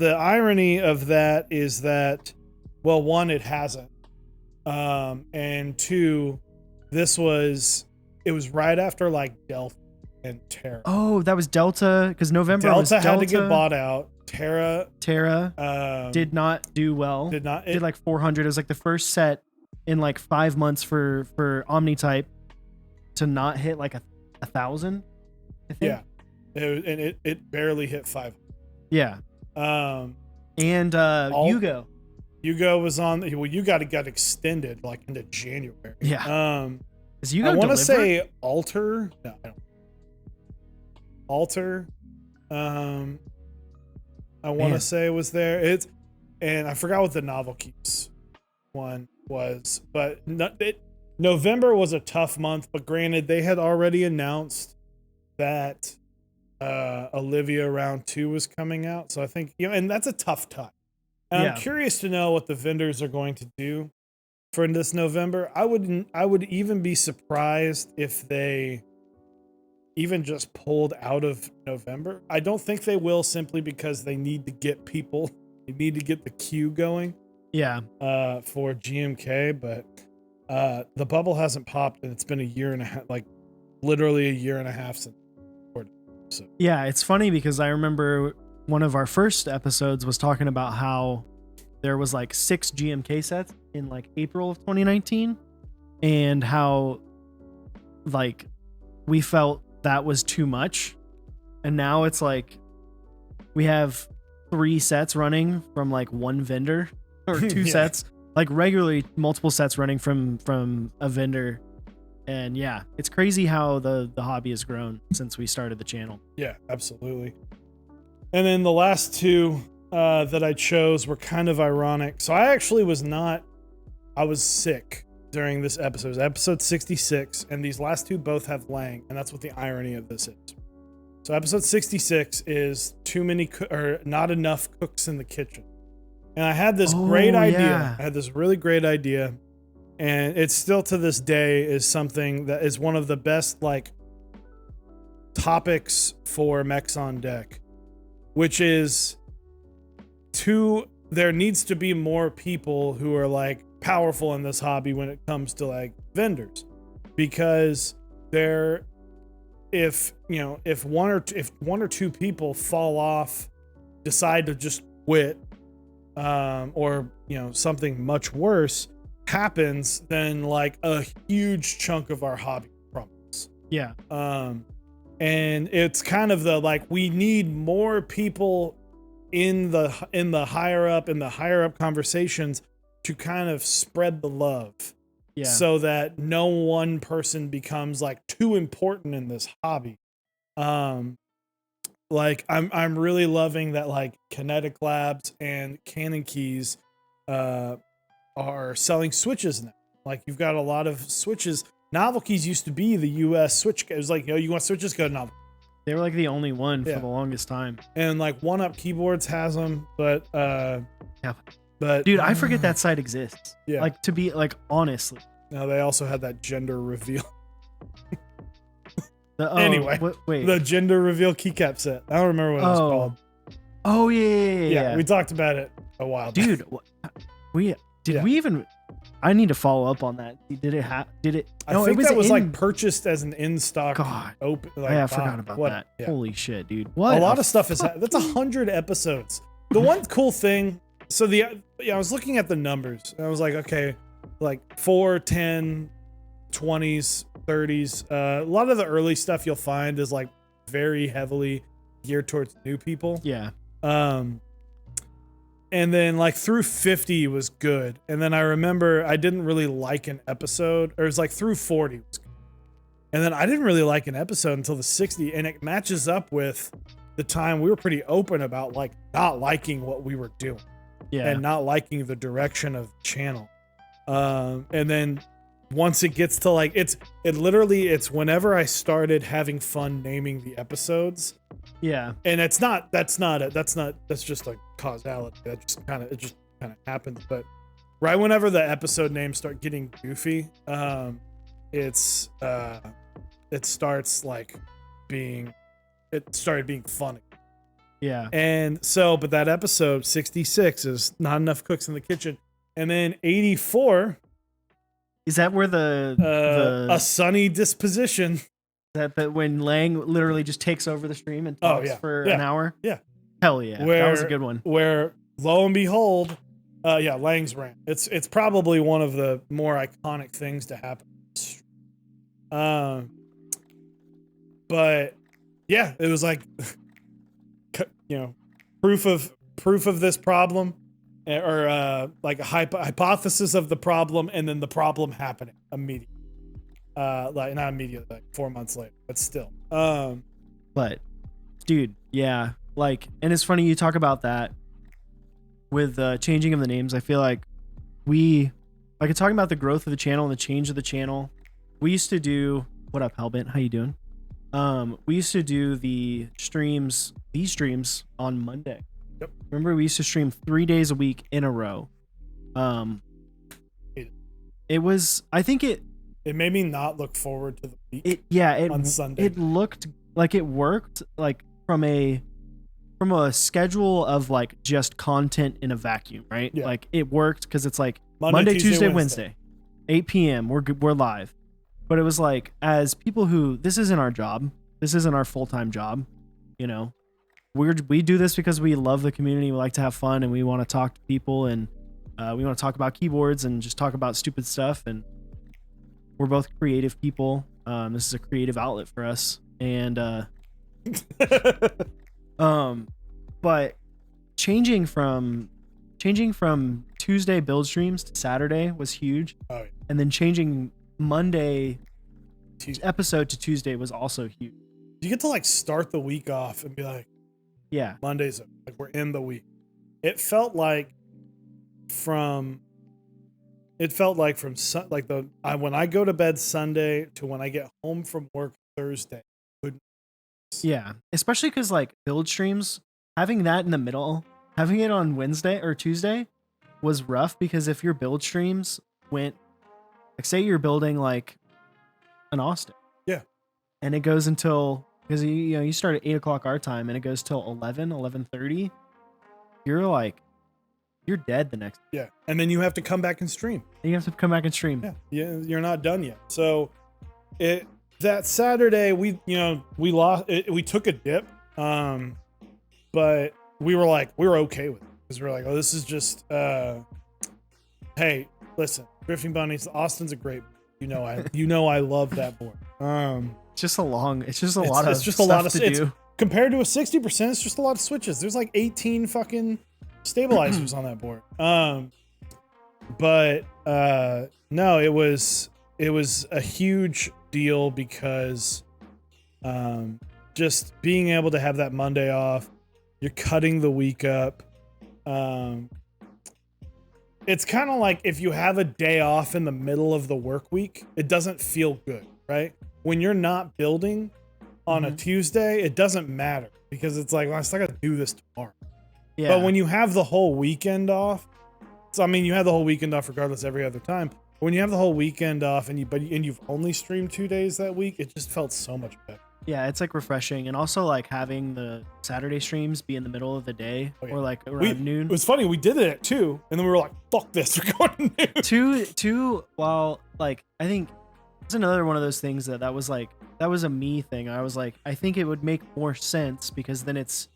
irony of that is that, well, one, it hasn't. And two, it was right after like Delta and Terra. Oh, that was Delta, because November was Delta Delta. had to get bought out. Terra did not do well. Did not. Did like 400. It was like the first set in like 5 months for Omnitype to not hit like a 1,000. I think. Yeah, it barely hit 5. Yeah. And Yugo. Yugo was on. Well, Yugo got extended like into January. Yeah. Is Yugo I want to delivered? say Alter. No, I don't. Alter. I want to say it was there. And I forgot what the Novel Keeps one was, but November was a tough month. But granted, they had already announced that Olivia Round 2 was coming out, so I think, and that's a tough time. And I'm curious to know what the vendors are going to do for this November. I would even be surprised if they even just pulled out of November. I don't think they will, simply because they need to get people. They need to get the queue going. Yeah. For GMK, but the bubble hasn't popped, and it's been a year and a half, like literally a year and a half since. So. Yeah, it's funny because I remember one of our first episodes was talking about how there was like 6 GMK sets in like April of 2019, and how like we felt that was too much, and now it's like we have 3 sets running from like one vendor, or 2 sets, like regularly multiple sets running from a vendor. And yeah, it's crazy how the hobby has grown since we started the channel. Yeah, absolutely. And then the last 2 that I chose were kind of ironic. So I actually I was sick during this episode. It was episode 66, and these last 2 both have Lang, and that's what the irony of this is. So episode 66 is too many or not enough cooks in the kitchen. And I had this great idea. Yeah. I had this really great idea, and it's still to this day is something that is one of the best like topics for Mechs on Deck, which is there needs to be more people who are like powerful in this hobby when it comes to like vendors, because if one or two people fall off, decide to just quit, or something much worse happens, then like a huge chunk of our hobby crumbles. Yeah. And it's kind of the like, we need more people in the higher up conversations to kind of spread the love. Yeah. So that no one person becomes like too important in this hobby. Like I'm really loving that like Kinetic Labs and Canon Keys are selling switches now. Like you've got a lot of switches. Novel Keys used to be the US switch. It was like, you want switches, go to Novel. They were like the only one for the longest time. And like One Up Keyboards has them, but but dude, I forget that site exists. Yeah. Like, to be like, honestly. No, they also had that gender reveal. Anyway, wait. The gender reveal keycap set. I don't remember what it was called. Oh yeah. We talked about it a while back. Dude, we even? I need to follow up on that. Did it? No, I think that was like purchased as an in stock. God, open. Like, I forgot about that. Yeah. Holy shit, dude! What? A lot of stuff is that's 100 episodes. The one cool thing. So I was looking at the numbers, and I was like, okay, like 4, 10, 20s, 30s. A lot of the early stuff you'll find is like very heavily geared towards new people. Yeah. And then like through 50 was good. And then I remember I didn't really like an episode, or it was like through 40 was good. And then I didn't really like an episode until the 60, and it matches up with the time we were pretty open about like not liking what we were doing. Yeah. And not liking the direction of the channel. And then once it gets to like, it's whenever I started having fun naming the episodes. Yeah. And that's just like causality. It just kind of happens. But right whenever the episode names start getting goofy, it started being funny. Yeah. And so, but that episode 66 is not enough cooks in the kitchen. And then 84, Is that where a sunny disposition. that when Lang literally just takes over the stream and Oh, talks yeah. for Yeah. an hour? Yeah. Hell yeah. That was a good one. Where lo and behold, Lang's rant. It's probably one of the more iconic things to happen. But yeah, it was like, proof of this problem, or like a hypothesis of the problem, and then the problem happening immediately. Like not immediately, like 4 months later, but still. But dude, yeah, like, and it's funny you talk about that with changing of the names. I feel like talking about the growth of the channel and the change of the channel. We used to do, what up, Hellbent? How you doing? We used to do these streams on Monday. Yep. Remember, we used to stream 3 days a week in a row. It was, I think it made me not look forward to the week. On Sunday. It looked like it worked, like from a schedule of like just content in a vacuum, right? Yeah. Like it worked because it's like Monday, Tuesday, Wednesday, 8 p.m. We're live. But it was like, as people who, this isn't our job, this isn't our full-time job, we do this because we love the community, we like to have fun, and we want to talk to people, and we want to talk about keyboards and just talk about stupid stuff, and we're both creative people. This is a creative outlet for us, and but changing from Tuesday build streams to Saturday was huge. Oh, yeah. And then changing Monday episode to Tuesday was also huge. You get to like start the week off and be like, yeah, Monday's like we're in the week. It felt like from when I go to bed Sunday to when I get home from work Thursday. Yeah, especially because like build streams, having that in the middle, having it on Wednesday or Tuesday was rough, because if your build streams went, like, say you're building like an Austin, yeah, and it goes until, because you start at 8 o'clock our time and it goes till 11:30, you're dead the next day. Yeah, and then you have to come back and stream. And you have to come back and stream. Yeah, you're not done yet. So that Saturday we lost. We took a dip, but we were okay with it, because we're like, oh, this is just hey, listen, Drifting Bunnies, Austin's a great, I love that board. It's just a lot of stuff to do. Compared to a 60%, it's just a lot of switches. There's like 18 fucking stabilizers on that board. But no, it was a huge deal, because just being able to have that Monday off, you're cutting the week up. It's kind of like if you have a day off in the middle of the work week, it doesn't feel good, right? When you're not building on a Tuesday, it doesn't matter, because it's like, well, I still got to do this tomorrow. Yeah. But when you have the whole weekend off, so I mean, you have the whole weekend off regardless every other time. When you have the whole weekend off and you've only streamed 2 days that week, it just felt so much better. Yeah, it's like refreshing, and also like having the Saturday streams be in the middle of the day, or like around noon. It was funny, we did it at 2, and then we were like, "Fuck this, we're going to noon." Two. While like, I think it's another one of those things that was a me thing. I was like, I think it would make more sense, because then it's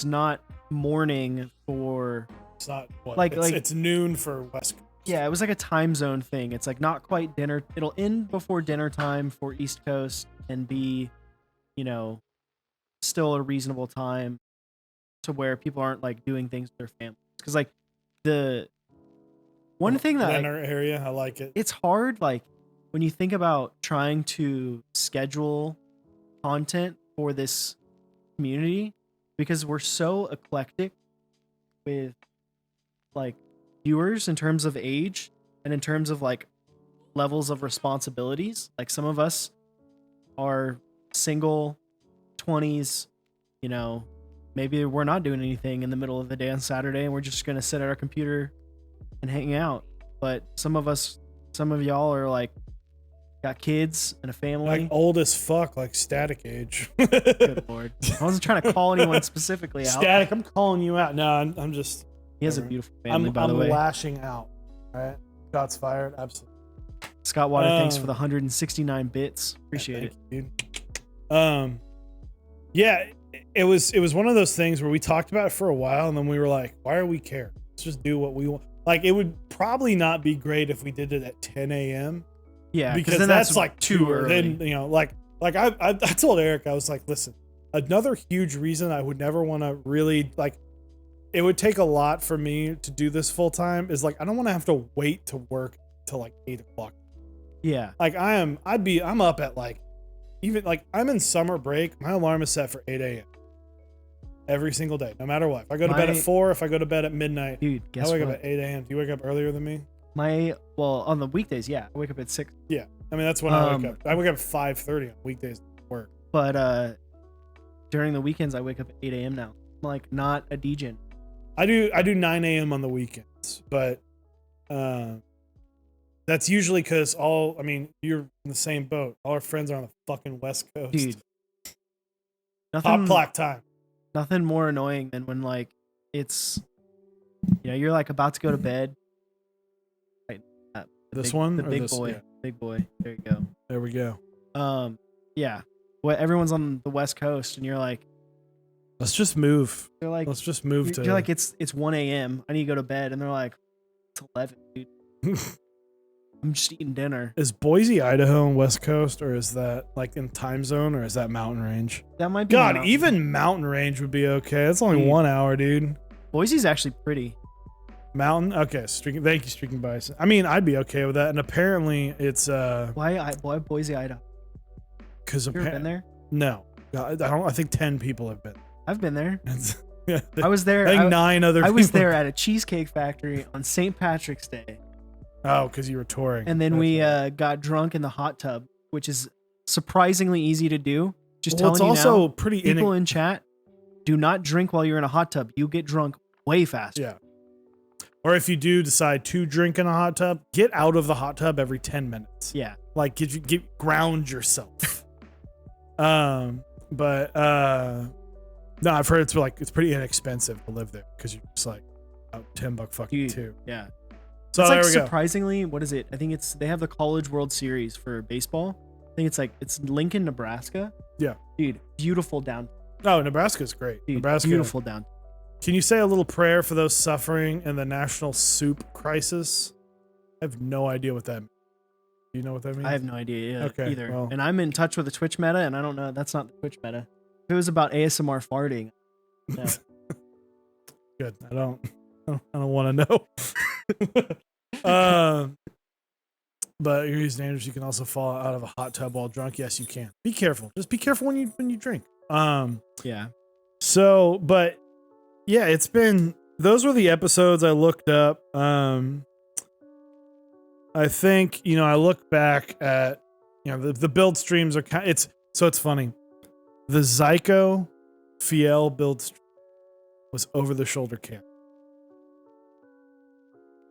not morning for. It's not it's noon for West Coast. Yeah, it was like a time zone thing. It's like not quite dinner. It'll end before dinner time for East Coast and be, still a reasonable time to where people aren't like doing things with their families. Because like the one thing that dinner area, I like it. It's hard, like when you think about trying to schedule content for this community, because we're so eclectic with like viewers in terms of age and in terms of like levels of responsibilities. Like some of us are single, 20s, maybe we're not doing anything in the middle of the day on Saturday and we're just going to sit at our computer and hang out. But some of y'all are like got kids and a family. Like old as fuck, like Static age. Good Lord. I wasn't trying to call anyone specifically out. Static, I'm calling you out. No, I'm just. He has a beautiful family, by the I'm way. lashing out. All right. Shots fired. Absolutely. Scott Water, thanks for the 169 bits. Appreciate it. You, dude. Yeah, it was one of those things where we talked about it for a while, and then we were like, why are we care? Let's just do what we want. Like, it would probably not be great if we did it at 10 a.m. Yeah, because then that's like too early. Then, you know, like I told Eric, I was like, listen, another huge reason I would never want to really, like, it would take a lot for me to do this full time is like, I don't want to have to wait to work till like 8 o'clock. Yeah. Like I'm up at like, even like I'm in summer break. My alarm is set for 8 a.m. every single day, no matter what. If I go to bed at 4, if I go to bed at midnight, dude, guess I wake what? up at 8 a.m. Do you wake up earlier than me? Well, on the weekdays, yeah, I wake up at 6. Yeah, I mean that's when I wake up. I wake up at 5:30 on weekdays to work. But during the weekends, I wake up at 8 a.m. now. I'm like not a degen. I do 9 a.m. on the weekends, but that's usually because you're in the same boat. All our friends are on the fucking West Coast. Dude, Hot clock time. Nothing more annoying than when like it's, you're like about to go to bed. Right, The big this, boy, yeah. big boy. There you go. There we go. Yeah. Well, everyone's on the West Coast, and you're like, Let's just move. they're like, Let's just move to. you're like, it's 1 a.m. I need to go to bed, and they're like, it's 11, dude. I'm just eating dinner. Is Boise, Idaho on West Coast, or is that like in time zone, or is that mountain range? That might be. God, mountain. even mountain range would be okay. It's only 1 hour, dude. Boise's actually pretty. Mountain? Okay, thank you, Streaking Bison. I mean, I'd be okay with that. And apparently it's Why Boise, Idaho? Because You ever been there? No. I think 10 people have been. I've been there. Yeah, I was there. I think 9 other people. I was there at a cheesecake factory on St. Patrick's Day. Oh, because you were touring. And then we got drunk in the hot tub, which is surprisingly easy to do. Just telling it's you also now, pretty people in chat, do not drink while you're in a hot tub. You get drunk way faster. Yeah. Or if you do decide to drink in a hot tub, get out of the hot tub every 10 minutes. Yeah. Like ground yourself. No, I've heard it's pretty inexpensive to live there because you're just like $10 fucking Dude, too. Yeah. So it's there like we go. surprisingly, what is it? I think they have the College World Series for baseball. I think it's Lincoln, Nebraska. Yeah. Dude, beautiful downtown. Oh, Nebraska's great. Dude, Nebraska, beautiful downtown. Can you say a little prayer for those suffering in the national soup crisis? I have no idea what that means. Do you know what that means? I have no idea either. Well. And I'm in touch with the Twitch meta, and I don't know. That's not the Twitch meta. If it was about ASMR farting, no. Good. I don't want to know. But you're using dangerous. You can also fall out of a hot tub while drunk. Yes, you can. Be careful. Just be careful when you drink. Yeah. So, but yeah, those were the episodes I looked up. I think, I look back at, the build streams are it's funny. The Zyko Fiel build stream was over the shoulder cam.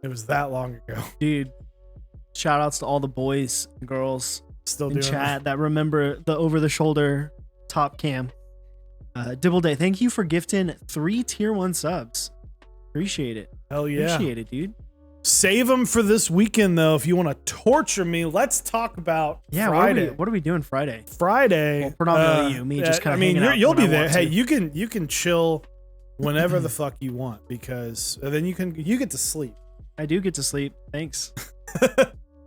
It was that long ago. Dude, shout outs to all the boys and girls Still in doing chat that remember the over the shoulder top cam. Dibble Day, thank you for gifting 3 tier 1 subs. Appreciate it. Hell yeah. Appreciate it, dude. Save them for this weekend, though. If you want to torture me, let's talk about Friday. What are we doing Friday? Friday. Well, predominantly you. Me just kind of hanging out you'll when be I there. want Hey, to. you can chill whenever the fuck you want because then you get to sleep. I do get to sleep. Thanks.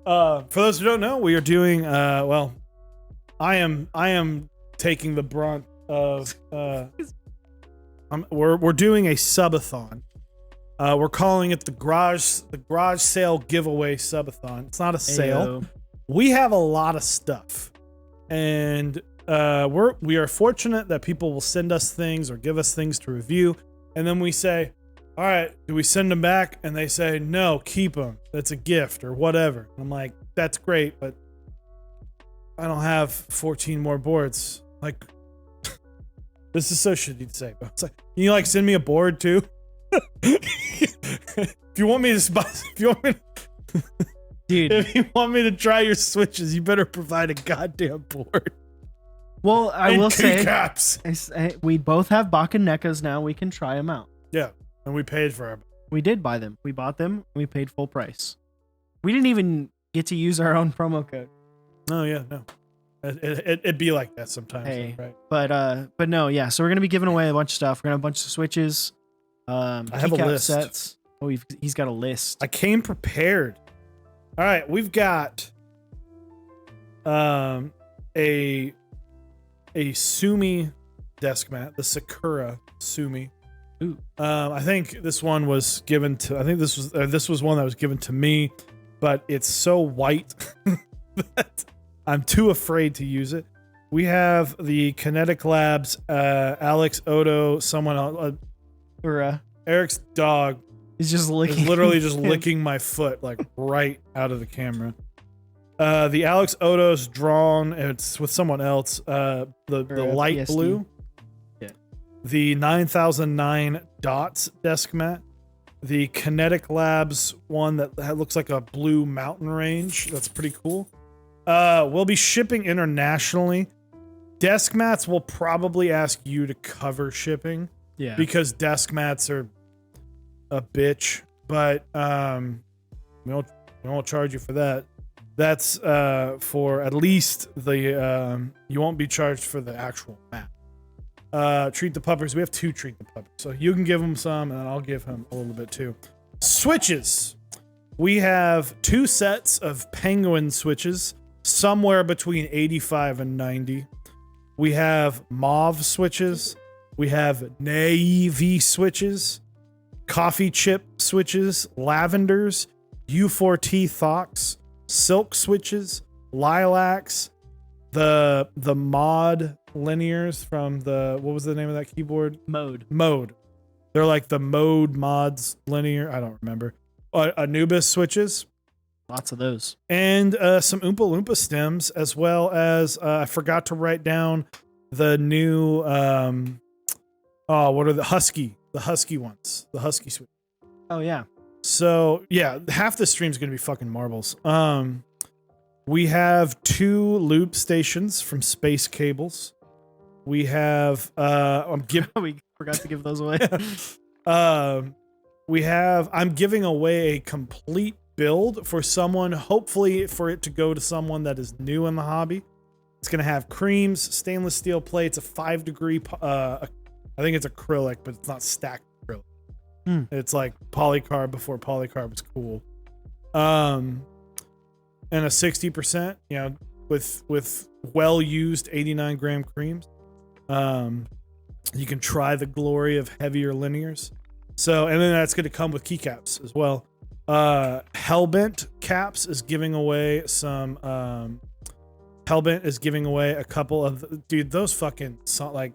For those who don't know, we are doing I am taking the brunt of we're doing a subathon. We're calling it the garage sale giveaway subathon. It's not a sale. Ayo. We have a lot of stuff, and we are fortunate that people will send us things or give us things to review, and then we say, all right, do we send them back? And they say, no, keep them. That's a gift or whatever. I'm like, that's great, but I don't have 14 more boards. Like, this is so shitty to say, but it's like, can you send me a board too? If you want me to Dude. If you want me to try your switches, you better provide a goddamn board. Well, I will say, keycaps. we both have Bakanecas now. We can try them out. Yeah, and we paid for them. We did buy them. We bought them. And we paid full price. We didn't even get to use our own promo code. Oh yeah, no. It'd be like that sometimes, Hey, right? But no, yeah. So we're gonna be giving away a bunch of stuff. We're gonna have a bunch of switches. I have a keycap list. sets. Oh, he's got a list. I came prepared. All right, we've got a Sumi desk mat, the Sakura Sumi. Ooh. I think this one was given to. I think this was one that was given to me, but it's so white that I'm too afraid to use it. We have the Kinetic Labs, Alex Odo, someone else, Eric's dog He's just licking. is literally just licking my foot like right out of the camera. The Alex Odo's drawn. It's with someone else. The light PSD. blue. Yeah. The 9009 dots desk mat. The Kinetic Labs one that looks like a blue mountain range. That's pretty cool. We'll be shipping internationally. Desk mats will probably ask you to cover shipping. Yeah. Because desk mats are a bitch, but we won't charge you for that. That's for at least the you won't be charged for the actual mat. Treat the puppers. We have 2 treat the puppers, so you can give them some, and I'll give him a little bit too. Switches. We have 2 sets of penguin switches, somewhere between 85 and 90. We have mauve switches. We have navy switches, coffee chip switches, lavenders, U4T Thox, silk switches, lilacs, the mod linears from the, what was the name of that keyboard? Mode. They're like the mode mods linear. I don't remember. Anubis switches. Lots of those. And some Oompa Loompa stems, as well as I forgot to write down the new what are the husky ones, the husky switch. Oh yeah. So yeah, half the stream's gonna be fucking marbles. We have 2 loop stations from Space Cables. We have We forgot to give those away. I'm giving away a complete build for someone, hopefully for it to go to someone that is new in the hobby. It's going to have creams, stainless steel plates, a 5-degree, I think it's acrylic, but it's not stacked acrylic. It's like polycarb before polycarb was cool. And a 60%, with well-used 89-gram creams. You can try the glory of heavier linears. So, and then that's going to come with keycaps as well. Hellbent Caps is giving away some. Hellbent is giving away a couple of. Dude, those fucking like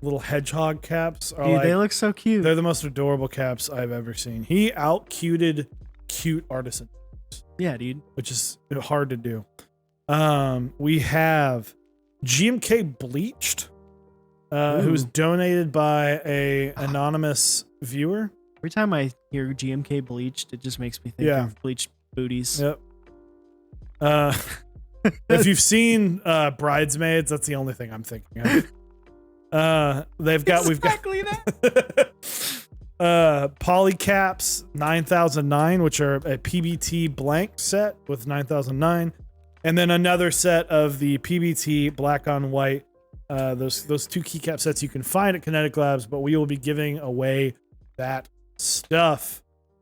little hedgehog caps are. Dude, they look so cute. They're the most adorable caps I've ever seen. He out-cuted cute artisan. Yeah, dude. Which is hard to do. We have GMK Bleached, who's donated by a anonymous viewer. Every time I hear GMK Bleached, it just makes me think of bleached booties. Yep. If you've seen Bridesmaids, that's the only thing I'm thinking of. We've got that. Polycaps 9009, which are a PBT blank set with 9009, and then another set of the PBT black on white. Those 2 keycap sets you can find at Kinetic Labs, but we will be giving away that stuff.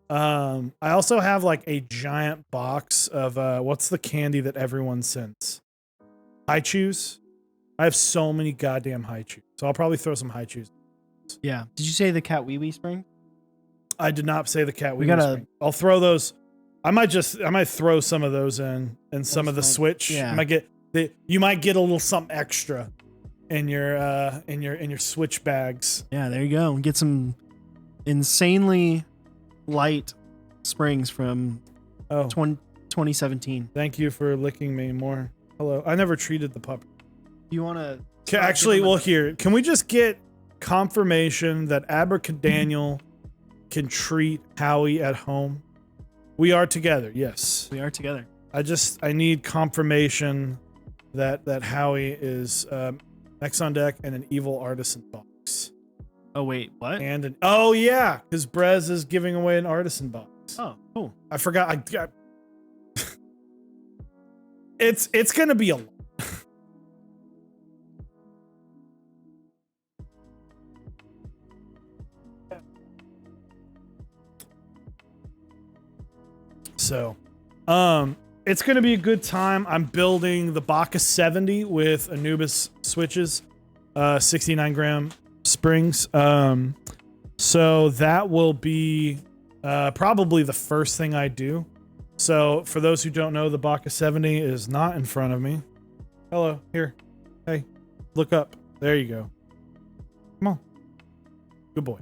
I also have like a giant box of what's the candy that everyone sends? High chews. I have so many goddamn high chews, so I'll probably throw some high chews. Yeah. Did you say the cat wee wee spring? I did not say the cat wee gotta- spring. I'll throw those. I might throw some of those in and some of the switch. Yeah. You might get a little something extra in your switch bags. Yeah, there you go. Get some insanely light springs from 2017. Thank you for licking me more. Hello. I never treated the puppy. You want to Actually, well, here, can we just get confirmation that Abracadaniel can treat Howie at home? We are together, yes. Yes, we are together. I need confirmation that Howie is next on deck and an evil artisan box. Oh wait, what? And oh yeah, because Brez is giving away an artisan box. Oh, cool. I forgot. It's gonna be a lot. So, it's gonna be a good time. I'm building the Baka 70 with Anubis switches, 69 gram springs. So that will be probably the first thing I do. So for those who don't know, the Baka 70 is not in front of me. Hello, here. Hey, look up. There you go. Come on. Good boy.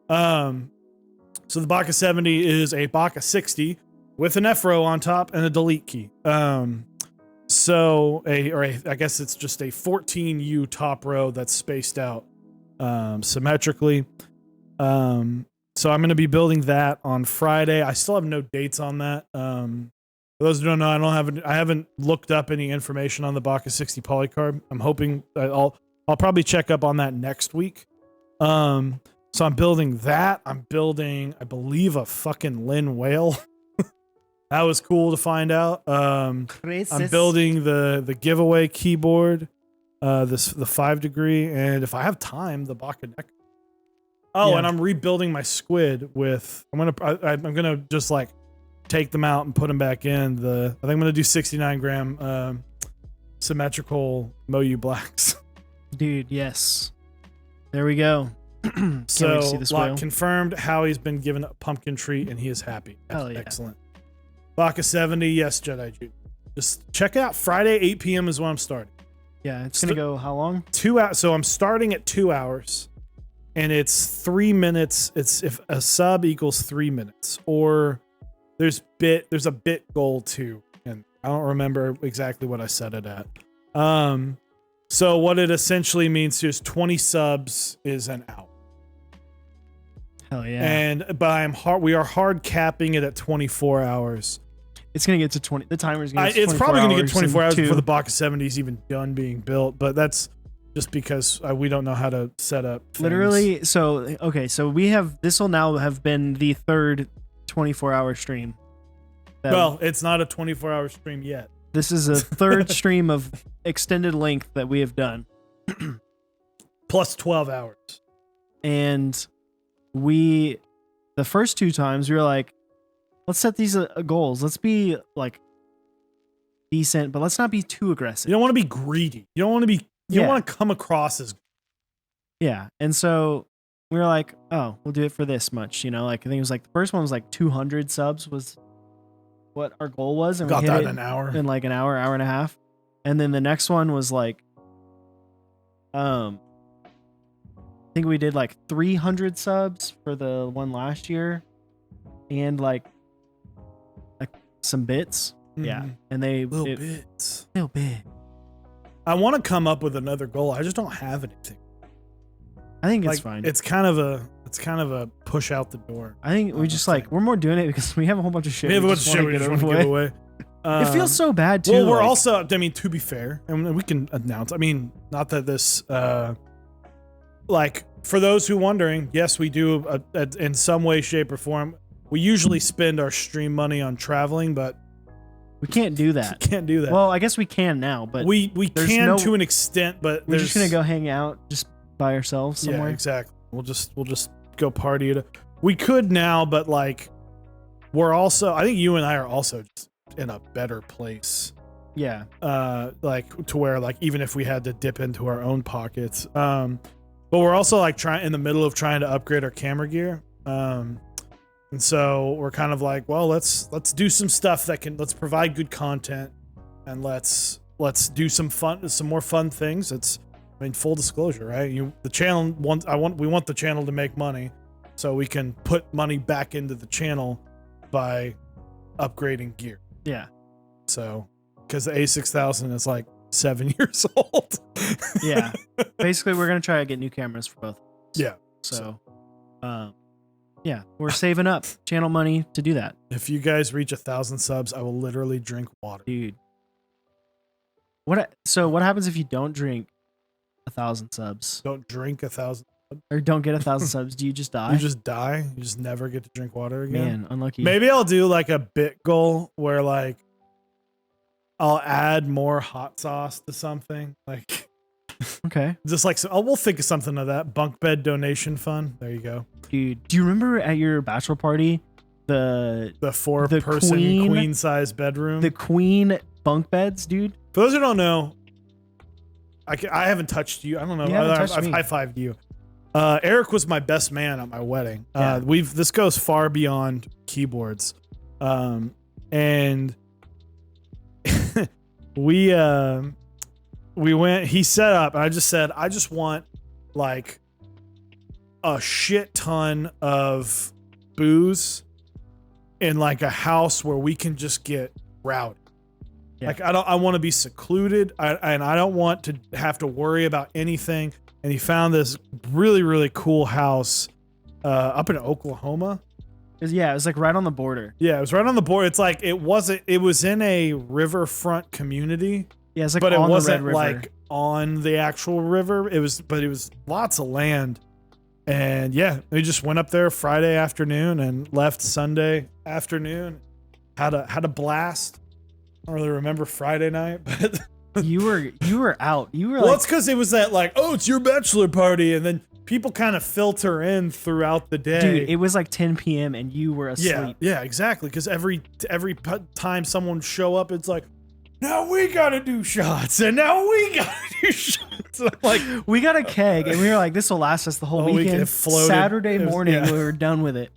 So the Baka 70 is a Baka 60 with an F row on top and a delete key. I guess it's just a 14U top row that's spaced out symmetrically. So I'm going to be building that on Friday. I still have no dates on that. For those who don't know, I haven't looked up any information on the Baka 60 polycarb. I'm hoping I'll probably check up on that next week. So I'm building that. I'm building, I believe, a fucking Lin whale. That was cool to find out. I'm building the giveaway keyboard, the 5 degree, and if I have time, the Baka neck. Oh, Yeah. and I'm rebuilding my squid with. I'm gonna just like take them out and put them back in. I think I'm gonna do 69 gram symmetrical Moyu blacks. Dude, yes. There we go. Can't wait So to see this whale. confirmed. Howie's been given a pumpkin treat and he is happy. Hell yeah. Excellent. Baka 70, yes, Jedi Jude. Just check it out. Friday 8 p.m. is when I'm starting. Yeah, it's gonna go how long? 2 hours. So I'm starting at 2 hours. And it's 3 minutes. It's if a sub equals 3 minutes, or there's a bit goal too, and I don't remember exactly what I set it at. So what it essentially means is 20 subs is an hour, Hell yeah. and we are hard capping it at 24 hours. It's gonna get to 20. The timer's gonna. It's probably going to get 24 hours in before two. the Baka 70 is even done being built, but that's just because we don't know how to set up things. Literally. So so we have this will now have been the third 24-hour stream. Well, it's not a 24-hour stream yet. This is a third stream of extended length that we have done. Plus 12 hours. And the first two times we were like, let's set these goals. Let's be like decent, but let's not be too aggressive. You don't want to be greedy. You don't want to be. You don't want to come across as. Yeah, and so we were like, oh, we'll do it for this much. Like I think it was like the first one was like 200 subs was what our goal was, and Got we hit that it in an hour. in like an hour and a half, and then the next one was like, I think we did like 300 subs for the one last year, and like some bits. Yeah, and little bits. Little bit. I want to come up with another goal. I just don't have anything. I think it's fine. It's kind of a push out the door. I think we just like we're more doing it because we have a whole bunch of shit. We have a bunch just of shit wanna we just get want to over give with. away. It feels so bad too. Well, we're like- also. I mean, to be fair, and we can announce. I mean, not that this. Like for those who wondering, yes, we do in some way, shape, or form. We usually spend our stream money on traveling, but we can't do that. can't do that. Well, I guess we can now, but we there's can no- to an extent, but we're just gonna go hang out just by ourselves somewhere. Yeah, exactly. We'll just go party it. We could now, but like we're also. I think you and I are also just in a better place. Yeah. Like to where like even if we had to dip into our own pockets, but we're also like in the middle of trying to upgrade our camera gear. And so we're kind of like, well, let's do some stuff let's provide good content, and let's do some more fun things. I mean, full disclosure, right? The channel we want the channel to make money, so we can put money back into the channel by upgrading gear. Yeah. So, because the A6000 is like 7 years old. Yeah. Basically, we're gonna try to get new cameras for both. Yeah. So, Yeah, we're saving up channel money to do that, If you guys reach 1,000 subs, I will literally drink water. dude. So what happens if you don't drink 1,000 subs Don't drink 1,000. or don't get 1,000 subs? Do you just die? You just die. You just never get to drink water again. Man, unlucky. Maybe I'll do like a bit goal where like I'll add more hot sauce to something. Like Okay, just like we'll think of something of that. Bunk bed donation fund. There you go. dude. Do you remember at your bachelor party the The 4-person queen size bedroom. queen bunk beds, dude? For those who don't know, I haven't touched you. I don't know. You haven't touched I've me. high-fived you. Eric was my best man at my wedding. Yeah. This goes far beyond keyboards. And we went, he set up, and I just said, I just want like a shit ton of booze in like a house where we can just get rowdy. Yeah. Like I want to be secluded, and I don't want to have to worry about anything. And he found this really, really cool house up in Oklahoma. It was like right on the border. Yeah, it was right on the border. It's like it was in a riverfront community, Yeah, it's like but it on wasn't the Red River. like on the actual river. It was lots of land. And yeah, we just went up there Friday afternoon and left Sunday afternoon. Had a blast. I don't really remember Friday night, but you were out. You were well, like, it's because it was that like, oh, it's your bachelor party, and then people kind of filter in throughout the day. dude, it was like 10 p.m. and you were asleep. Yeah, exactly. Because every time someone show up, it's like, now we gotta do shots, and now we gotta do shots. And I'm like, We got a keg and we were like, this will last us the whole Whole weekend. weekend. It floated. Saturday It was- morning, yeah. we were done with it.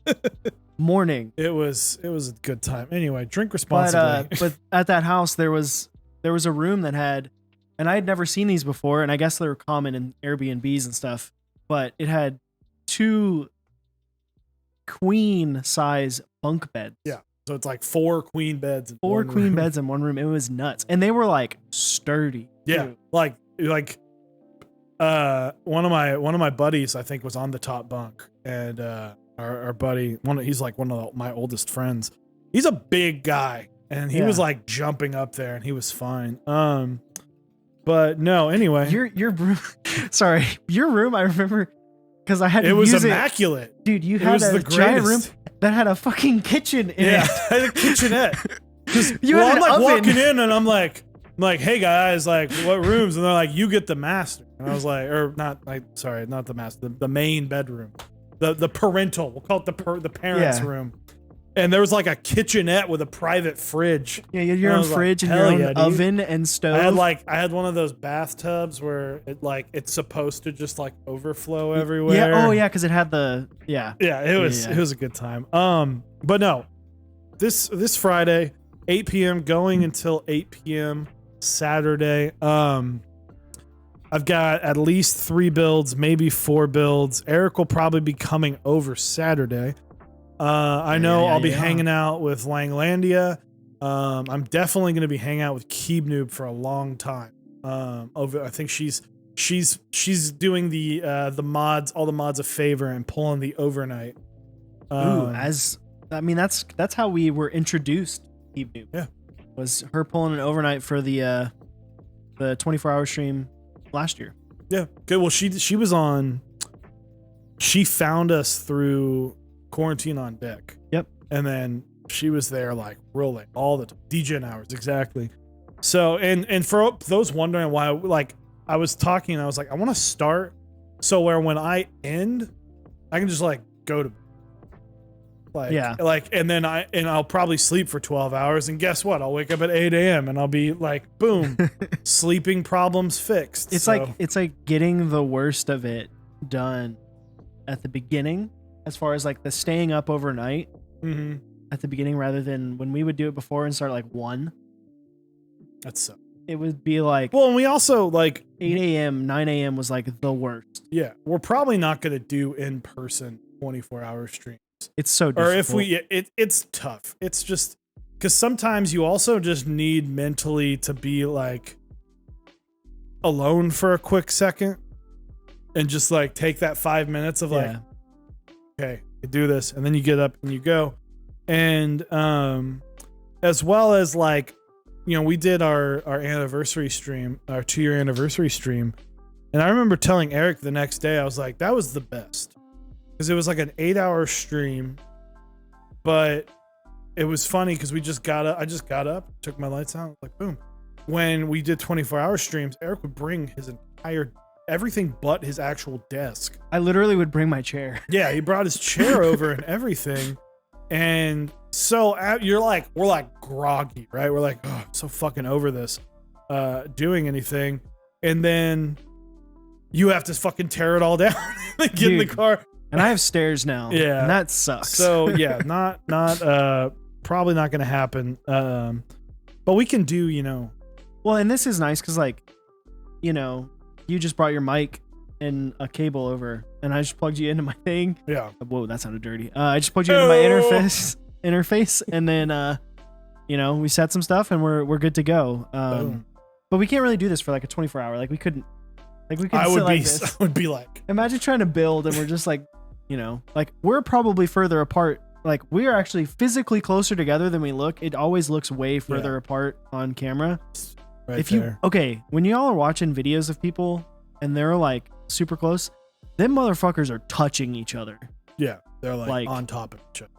Morning. it was a good time. Anyway, drink But responsibly. but at that house there was a room that had, and I had never seen these before, and I guess they were common in Airbnbs and stuff, but it had 2 queen size bunk beds. Yeah. So it's like 4 queen beds. In 4 one queen room. beds in one room. It was nuts. And they were like sturdy. Yeah, too. like one of my buddies I think was on the top bunk, and our buddy he's like one of my oldest friends. He's a big guy, and he was Yeah. like jumping up there, and he was fine. But no, anyway, Your room, sorry, your room. I remember because I had it to was use immaculate. dude. You It had was a the giant room greatest. that had a fucking kitchen in Yeah, it. I had a kitchenette. Because You had I'm an like oven. walking in, and I'm like, hey guys, like what rooms? And they're like, you get the master. And I was like, or not, like, sorry, not the master, the main bedroom, the parental. We'll call it the parents' Yeah. room. And there was like a kitchenette with a private fridge. Yeah, you had your And I own was like, fridge and hell your own yeah, dude. oven and stove. I had one of those bathtubs where it's supposed to just like overflow everywhere. Yeah. Oh yeah, because it had the Yeah, it was yeah. it was a good time. But no, this Friday, 8 p.m. going until 8 p.m. Saturday. I've got at least 3 builds, maybe 4 builds. Eric will probably be coming over Saturday. I know I'll be hanging out with Langlandia. I'm definitely going to be hanging out with Keeb Noob for a long time. I think she's doing the mods, all the mods a favor and pulling the overnight. that's how we were introduced. To Keep Noob. Yeah. Was her pulling an overnight for the 24-hour stream last year. Yeah. Good. Well, she was on. She found us through Quarantine on Deck. Yep. And then she was there like rolling all the time. DJ hours, exactly. So and for those wondering why, like I was talking, I was like, I want to start so where when I end, I can just like go to and then I'll probably sleep for 12 hours, and guess what? I'll wake up at 8 a.m. and I'll be like, boom, sleeping problems fixed. It's like getting the worst of it done at the beginning, as far as like the staying up overnight at the beginning, rather than when we would do it before and start like 1. That's so. It would be like Well, and we also like 8 a.m., 9 a.m. was like the worst. Yeah, we're probably not going to do in-person 24-hour streams. It's so difficult. Or if we, it's tough. It's just because sometimes you also just need mentally to be like alone for a quick second and just like take that 5 minutes of like, okay, could do this. And then you get up and you go. And as well as like, you know, we did our anniversary stream, our 2-year anniversary stream. And I remember telling Eric the next day, I was like, that was the best. Because it was like an 8-hour stream. But it was funny because I just got up, took my lights out, like boom. When we did 24-hour streams, Eric would bring his entire everything but his actual desk. I literally would bring my chair. Yeah, he brought his chair over and everything. And so we're like groggy, right? We're like, oh, I'm so fucking over this, doing anything. And then you have to fucking tear it all down and get in the car. And I have stairs now. Yeah. And that sucks. So yeah, probably not going to happen. But we can do, you know. Well, and this is nice because, like, you know, you just brought your mic and a cable over, and I just plugged you into my thing. Yeah. Whoa, that sounded dirty. I just plugged you into my interface, and then, you know, we set some stuff, and we're good to go. But we can't really do this for like a 24-hour. Like we couldn't. Like we could. I this. would be like. Imagine trying to build, and we're just like, you know, like we're probably further apart. Like we are actually physically closer together than we look. It always looks way further apart on camera. Right if there. When y'all are watching videos of people and they're like super close, them motherfuckers are touching each other. Yeah, they're like on top of each other.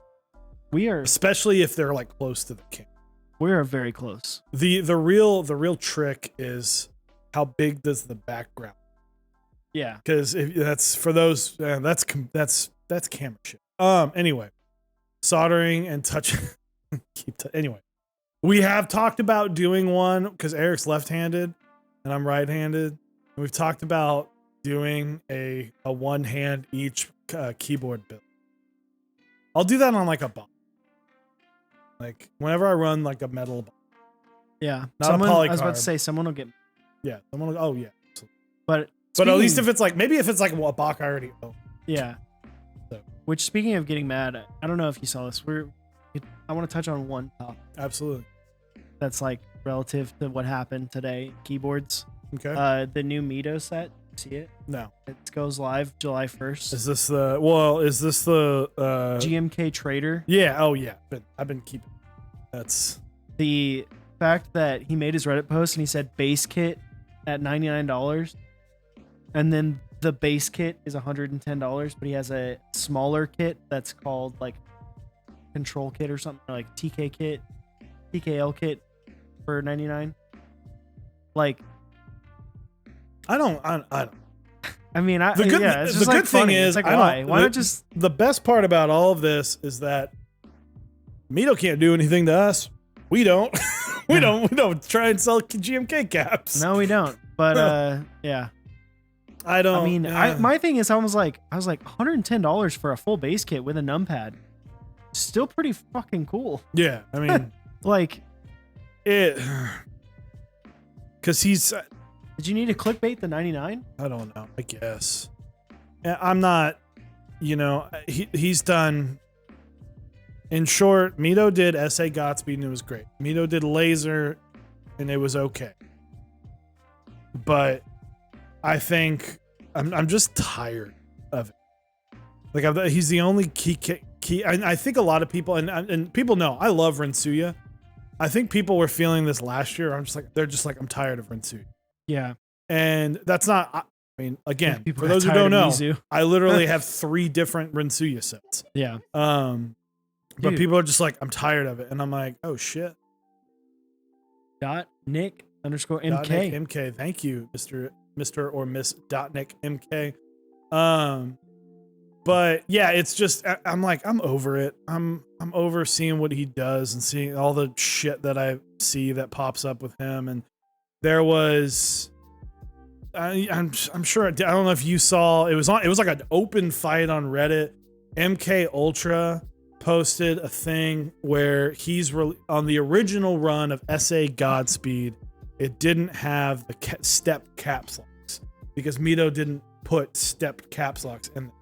We are, especially if they're like close to the camera. We are very close. The real trick is how big does the background? Yeah, because that's for those that's camera shit. Anyway, soldering and touching. Anyway, we have talked about doing one because Eric's left-handed and I'm right-handed. And we've talked about doing a one hand each keyboard build. I'll do that on like a bomb. Like whenever I run like a metal bomb. Yeah, not a polycarb. I was about to say someone will get. Yeah, someone will. Oh yeah. But at least if it's like maybe if it's like a Bach I already own. Yeah. So. Which, speaking of getting mad, I don't know if you saw this. I want to touch on one topic. Absolutely. That's like relative to what happened today. Keyboards. Okay. The new Medo set. See it? No. It goes live July 1st. Is this the GMK Trader? Yeah. Oh yeah. But I've been keeping. That's the fact that he made his Reddit post and he said base kit at $99, and then the base kit is $110, but he has a smaller kit that's called like control kit or something, or like TKL kit for $99. Like, I mean, the good thing is, like, why not just the best part about all of this is that Medo can't do anything to us. We don't. we don't try and sell GMK caps. No, we don't. But yeah. I don't. I mean, my thing is, I was like $110 for a full base kit with a numpad. Still pretty fucking cool. Yeah, I mean, like it. Because he's. Did you need to clickbait the 99? I don't know. I guess. I'm not. You know, he's done. In short, Medo did SA Godspeed and it was great. Medo did Laser and it was okay. But I think I'm just tired of it. Like he's the only key. I think a lot of people and people know I love Rensuya. I think people were feeling this last year. They're just like I'm tired of Rensuya. Yeah, and that's not. I mean, again, for those who don't know, I literally have 3 different Rensuya sets. Yeah. But people are just like, I'm tired of it. And I'm like, oh shit. .Nick_MK. .MK. Thank you, Mr. or Miss .Nick MK. But yeah, it's just, I'm like, I'm over it. I'm over seeing what he does and seeing all the shit that I see that pops up with him. And there was, I'm sure, I don't know if you saw, it was like an open fight on Reddit. MK Ultra posted a thing where he's on the original run of SA Godspeed. It didn't have the stepped caps locks because Medo didn't put stepped caps locks in them.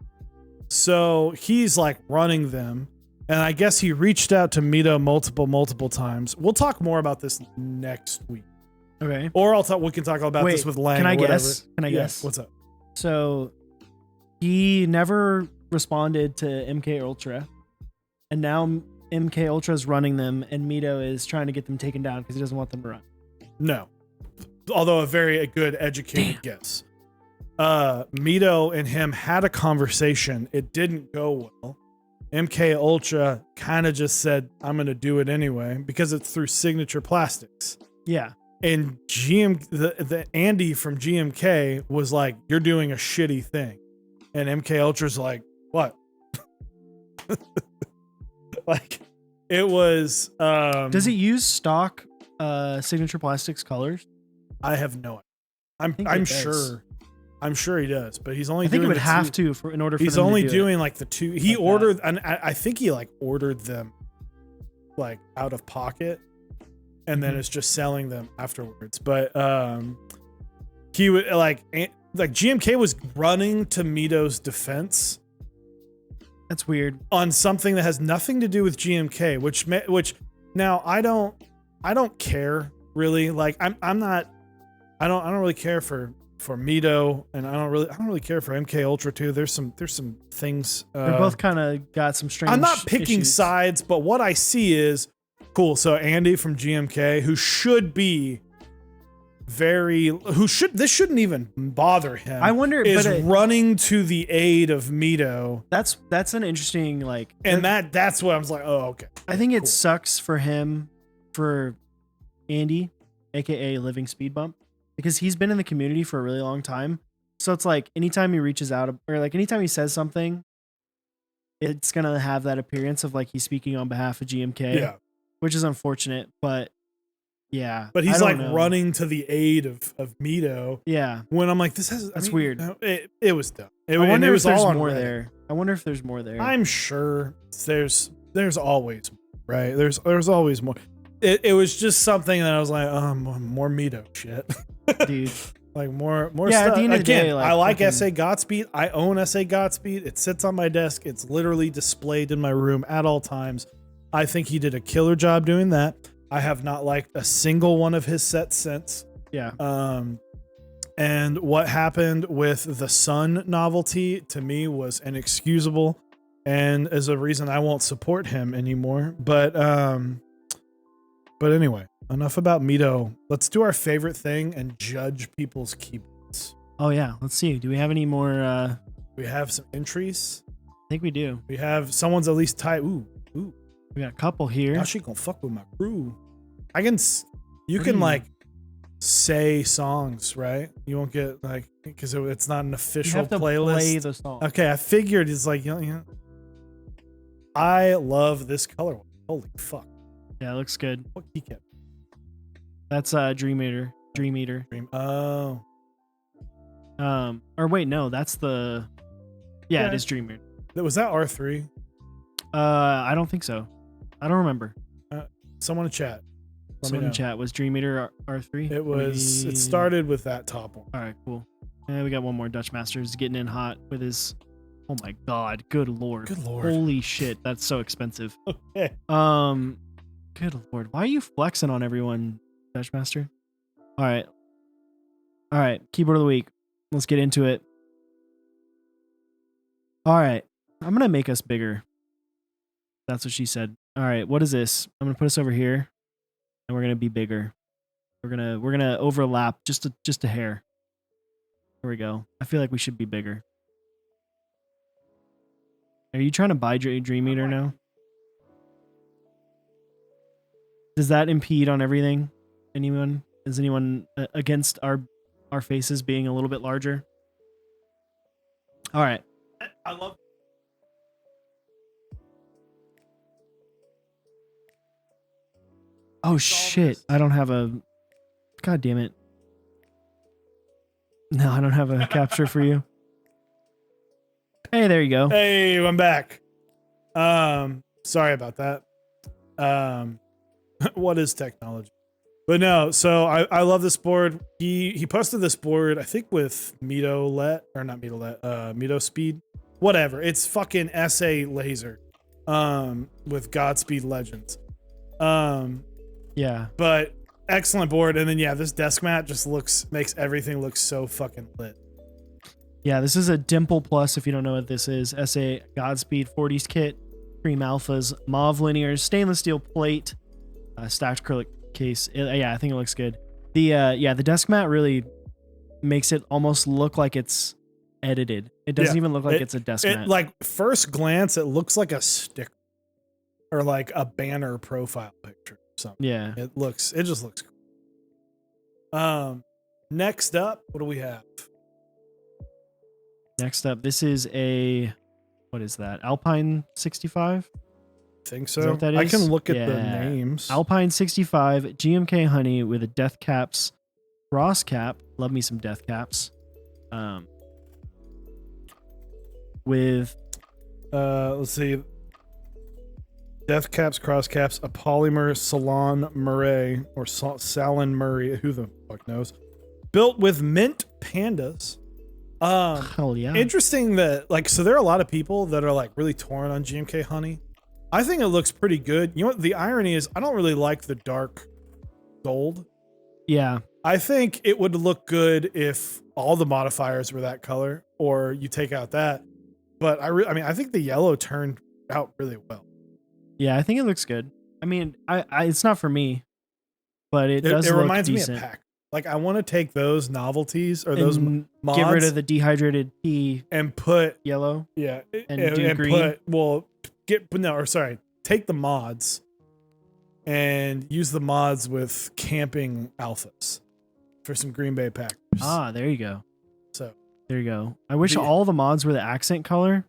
So he's like running them, and I guess he reached out to Medo multiple times. We'll talk more about this next week. Okay. Or we can talk about this with Lang. Can I or guess? whatever. Can I guess? What's up? So he never responded to MK Ultra, and now MK Ultra is running them, and Mito is trying to get them taken down because he doesn't want them to run. No. Although a very good educated guess. Mito and him had a conversation. It didn't go well. MK Ultra kind of just said, I'm going to do it anyway because it's through Signature Plastics. Yeah. And the Andy from GMK was like, you're doing a shitty thing. And MK Ultra's like, what? Like, it was... Does it use stock Signature Plastics colors? I have no idea. I'm sure he does, but he's only I think doing it would have to in order for he's them only to do doing it. like the two. He Like ordered, and I think he like ordered them like out of pocket, and then Mhm. it's just selling them afterwards. But he would like GMK was running to Mito's defense That's weird. on something that has nothing to do with GMK, which now I don't care really. Like I don't really care for Mito, and I don't really care for MK Ultra too. There's some things. They're both kind of got some strange. I'm not picking issues. sides, but what I see is cool. So Andy from GMK, who should be this shouldn't even bother him. I wonder, is but running to the aid of Mito, that's an interesting like. and that's what I was like. Oh, okay. I think it Cool. sucks for him, for Andy, aka Living Speed Bump, because he's been in the community for a really long time. So it's like anytime he reaches out, or like anytime he says something, it's gonna have that appearance of like he's speaking on behalf of GMK, Yeah, which is unfortunate. But yeah, but I he's don't like know. running to the aid of Mito. Yeah, When I'm like, That's weird. It was dumb. I wonder it if was there's all on more Reddit. there. I wonder if there's more there. I'm sure there's always more, right. There's always more. It was just something that I was like, more Mito shit. Dude. Like more Yeah, stuff. at the end of the Again, day, like, I like fucking- SA Godspeed. I own SA Godspeed. It sits on my desk. It's literally displayed in my room at all times. I think he did a killer job doing that. I have not liked a single one of his sets since. Yeah. And what happened with the Sun novelty to me was inexcusable, and is a reason I won't support him anymore. But anyway, enough about Mito. Let's do our favorite thing and judge people's keyboards. Oh yeah. Let's see. Do we have any more? I We have some entries. think we do. We have someone's at least type. Ooh. We got a couple here. Now she gonna fuck with my crew. You What can do you- like say songs, right? You won't get like, because it's not an You official have to playlist. play the song. Okay, I figured it's like, I love this color. Holy fuck. Yeah, it looks good. What keycap? That's Dream Eater. Dream. Oh. Or wait, no, that's the. Yeah, Yeah. it is Dream Eater. Was that R3? I don't think so. I don't remember. Someone in chat. Let Someone me in know. chat was Dream Eater R3. It started with that top one. All right, cool. And we got one more. Dutch Masters getting in hot with his. Oh my god! Good lord! Good lord. Holy shit! That's so expensive. Okay. Good lord! Why are you flexing on everyone, Dutch Master? All right. Keyboard of the week. Let's get into it. All right. I'm gonna make us bigger. That's what she said. All right. What is this? I'm gonna put us over here, and we're gonna be bigger. We're gonna overlap just a hair. There we go. I feel like we should be bigger. Are you trying to buy Dream Eater now? Does that impede on everything? Anyone? Is anyone against our faces being a little bit larger? All right. I love. Oh shit! I don't have a. God damn it! No, I don't have a capture for you. Hey, there you go. Hey, I'm back. Sorry about that. What is technology? But no, so I love this board. He posted this board, I think with Mito Speed, whatever. It's fucking SA Laser, with Godspeed Legends. Yeah. But excellent board. And then yeah, this desk mat just makes everything look so fucking lit. Yeah, this is a Dimple Plus. If you don't know what this is, SA Godspeed 40s kit, cream alphas, mauve linears, stainless steel plate, stacked acrylic case. Yeah, I think it looks good. The desk mat really makes it almost look like it's edited. It doesn't even look like it's a desk mat. Like first glance, it looks like a sticker or like a banner profile picture or something. Yeah. It just looks cool. Next up, what do we have? Next up, this is what is that? Alpine 65? Think Is that so. what that I is? can look at the Yeah. names. Alpine 65 GMK Honey with a Death Caps cross cap. Love me some Death Caps. With Let's see. Death caps, cross caps, a polymer Salon Murray or Salon Murray. Who the fuck knows? Built with mint pandas. hell yeah. Interesting that so there are a lot of people that are like really torn on GMK Honey. I think it looks pretty good. You know what the irony is? I don't really like the dark gold. Yeah. I think it would look good if all the modifiers were that color, or you take out that. But I think the yellow turned out really well. Yeah, I think it looks good. I mean, I it's not for me, but it does It look reminds decent. me of Pack. Like I want to take those novelties or those And mods get rid of the dehydrated pea and put yellow. yeah And do green? take the mods and use the mods with camping alphas for some Green Bay Packers. Ah, there you go. So There you go. I wish The- all the mods were the accent color.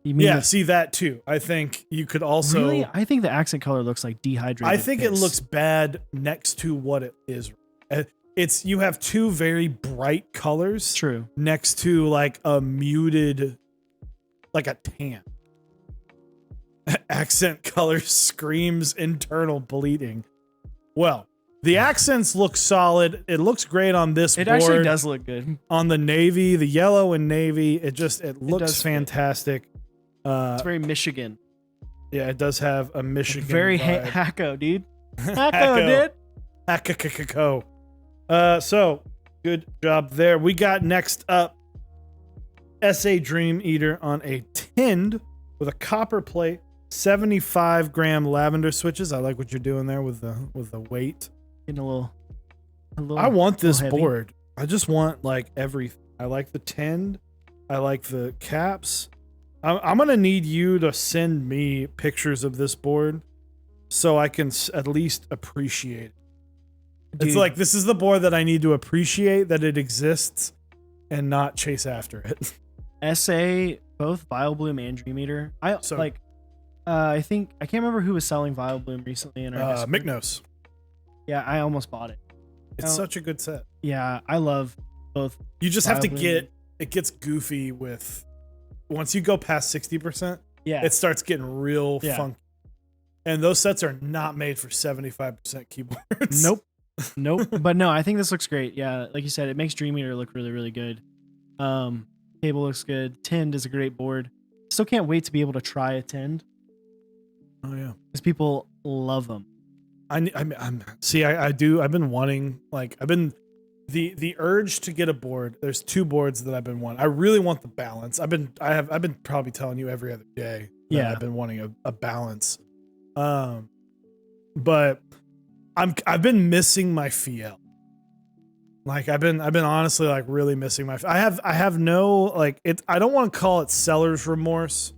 You mean yeah, see that too. I think you could also. really? I think the accent color looks like dehydrated. I think it piss. looks bad next to what it is. You have two very bright colors true. next to like a muted, like a tan. Accent color screams internal bleeding. Well, the accents look solid. It looks great on this It board. actually does look good. On the navy, the yellow and navy. It looks does fit. fantastic. It's very Michigan. Yeah, it does have a Michigan Very vibe. Hacko, dude. Hacko. Hacko, dude. Hakakakako. So good job there. We got next up SA Dream Eater on a tinned with a copper plate, 75-gram lavender switches. I like what you're doing there with the weight. Getting a little I want this little heavy. board. I just want like everything. I like the tinned. I like the caps. I'm gonna need you to send me pictures of this board so I can at least appreciate it. It's Dude. like this is the board that I need to appreciate that it exists and not chase after it. SA, both Vile Bloom and Dream Eater. I think I can't remember who was selling Vile Bloom recently in our Discord. Myknos. Yeah, I almost bought it. It's Oh. such a good set. Yeah, I love both. You just have to Vile Bloom. it gets goofy with once you go past 60%, Yeah, it starts getting real Yeah. funky. And those sets are not made for 75% keyboards. nope. But no, I think this looks great. Yeah, like you said, it makes Dream Eater look really, really good. Table looks good. Tinned is a great board. Still can't wait to be able to try a tinned Oh yeah. because people love them. I do. I've been wanting the urge to get a board. There's two boards that I've been wanting. I really want the balance. I've been probably telling you every other day that Yeah. I've been wanting a balance. But I've been missing my Fiel. Like I've been honestly like really missing my. I have no like it. I don't want to call it seller's remorse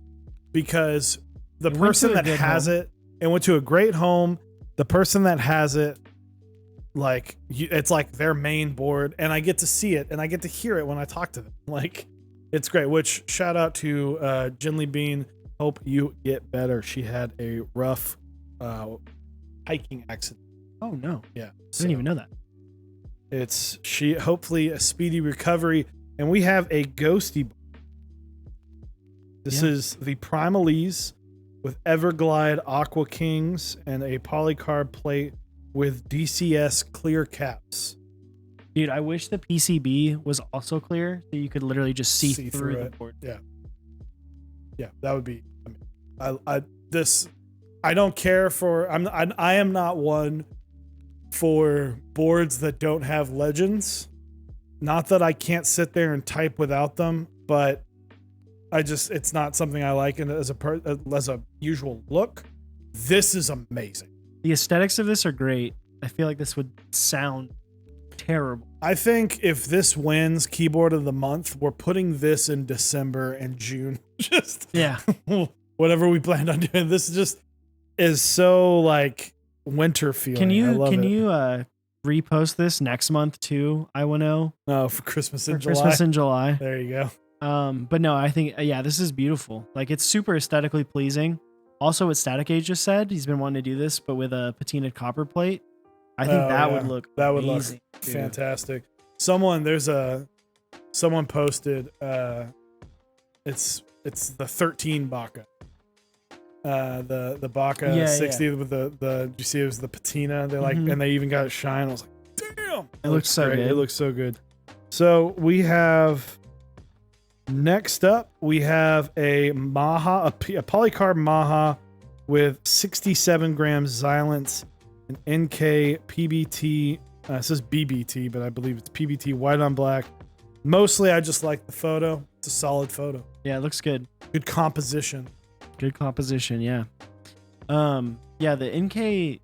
because the It went to person a that good has home. it went to a great home. The person that has it, like it's like their main board, and I get to see it and I get to hear it when I talk to them. Like it's great. Which shout out to Jinly Bean. Hope you get better. She had a rough hiking accident. Oh no, Yeah, I didn't even know that. It's she hopefully a speedy recovery, and we have a ghosty. This Yeah. is the Primalese with Everglide Aqua Kings and a polycarb plate with DCS clear caps. Dude, I wish the PCB was also clear so you could literally just see, through the it. board. Yeah, that would be. I don't care for. I am not one for boards that don't have legends. Not that I can't sit there and type without them, but it's not something I like. And as a usual look, this is amazing. The aesthetics of this are great. I feel like this would sound terrible. I think if this wins keyboard of the month, we're putting this in December and June. Just Yeah. whatever we planned on doing. This just is so like winter feeling. Can I love it. you repost this next month too? I will know. Oh, for Christmas in For July. Christmas in July. There you go. But no, I think this is beautiful. Like it's super aesthetically pleasing. Also, what Static Age just said, he's been wanting to do this, but with a patinaed copper plate. I think would look amazing, too. Fantastic. Someone posted it's the 13 Baca. The Baca 60 with the you see it was the patina. They and they even got it shine. I was like, damn. It looks so great. good. It looks so good. So we have next up we have a Maha, a polycarb Maha with 67 grams Xylence, an NK PBT. It says BBT, but I believe it's PBT white on black. Mostly, I just like the photo. It's a solid photo. Yeah, it looks good. Good composition. Good composition, yeah. Yeah, the NK,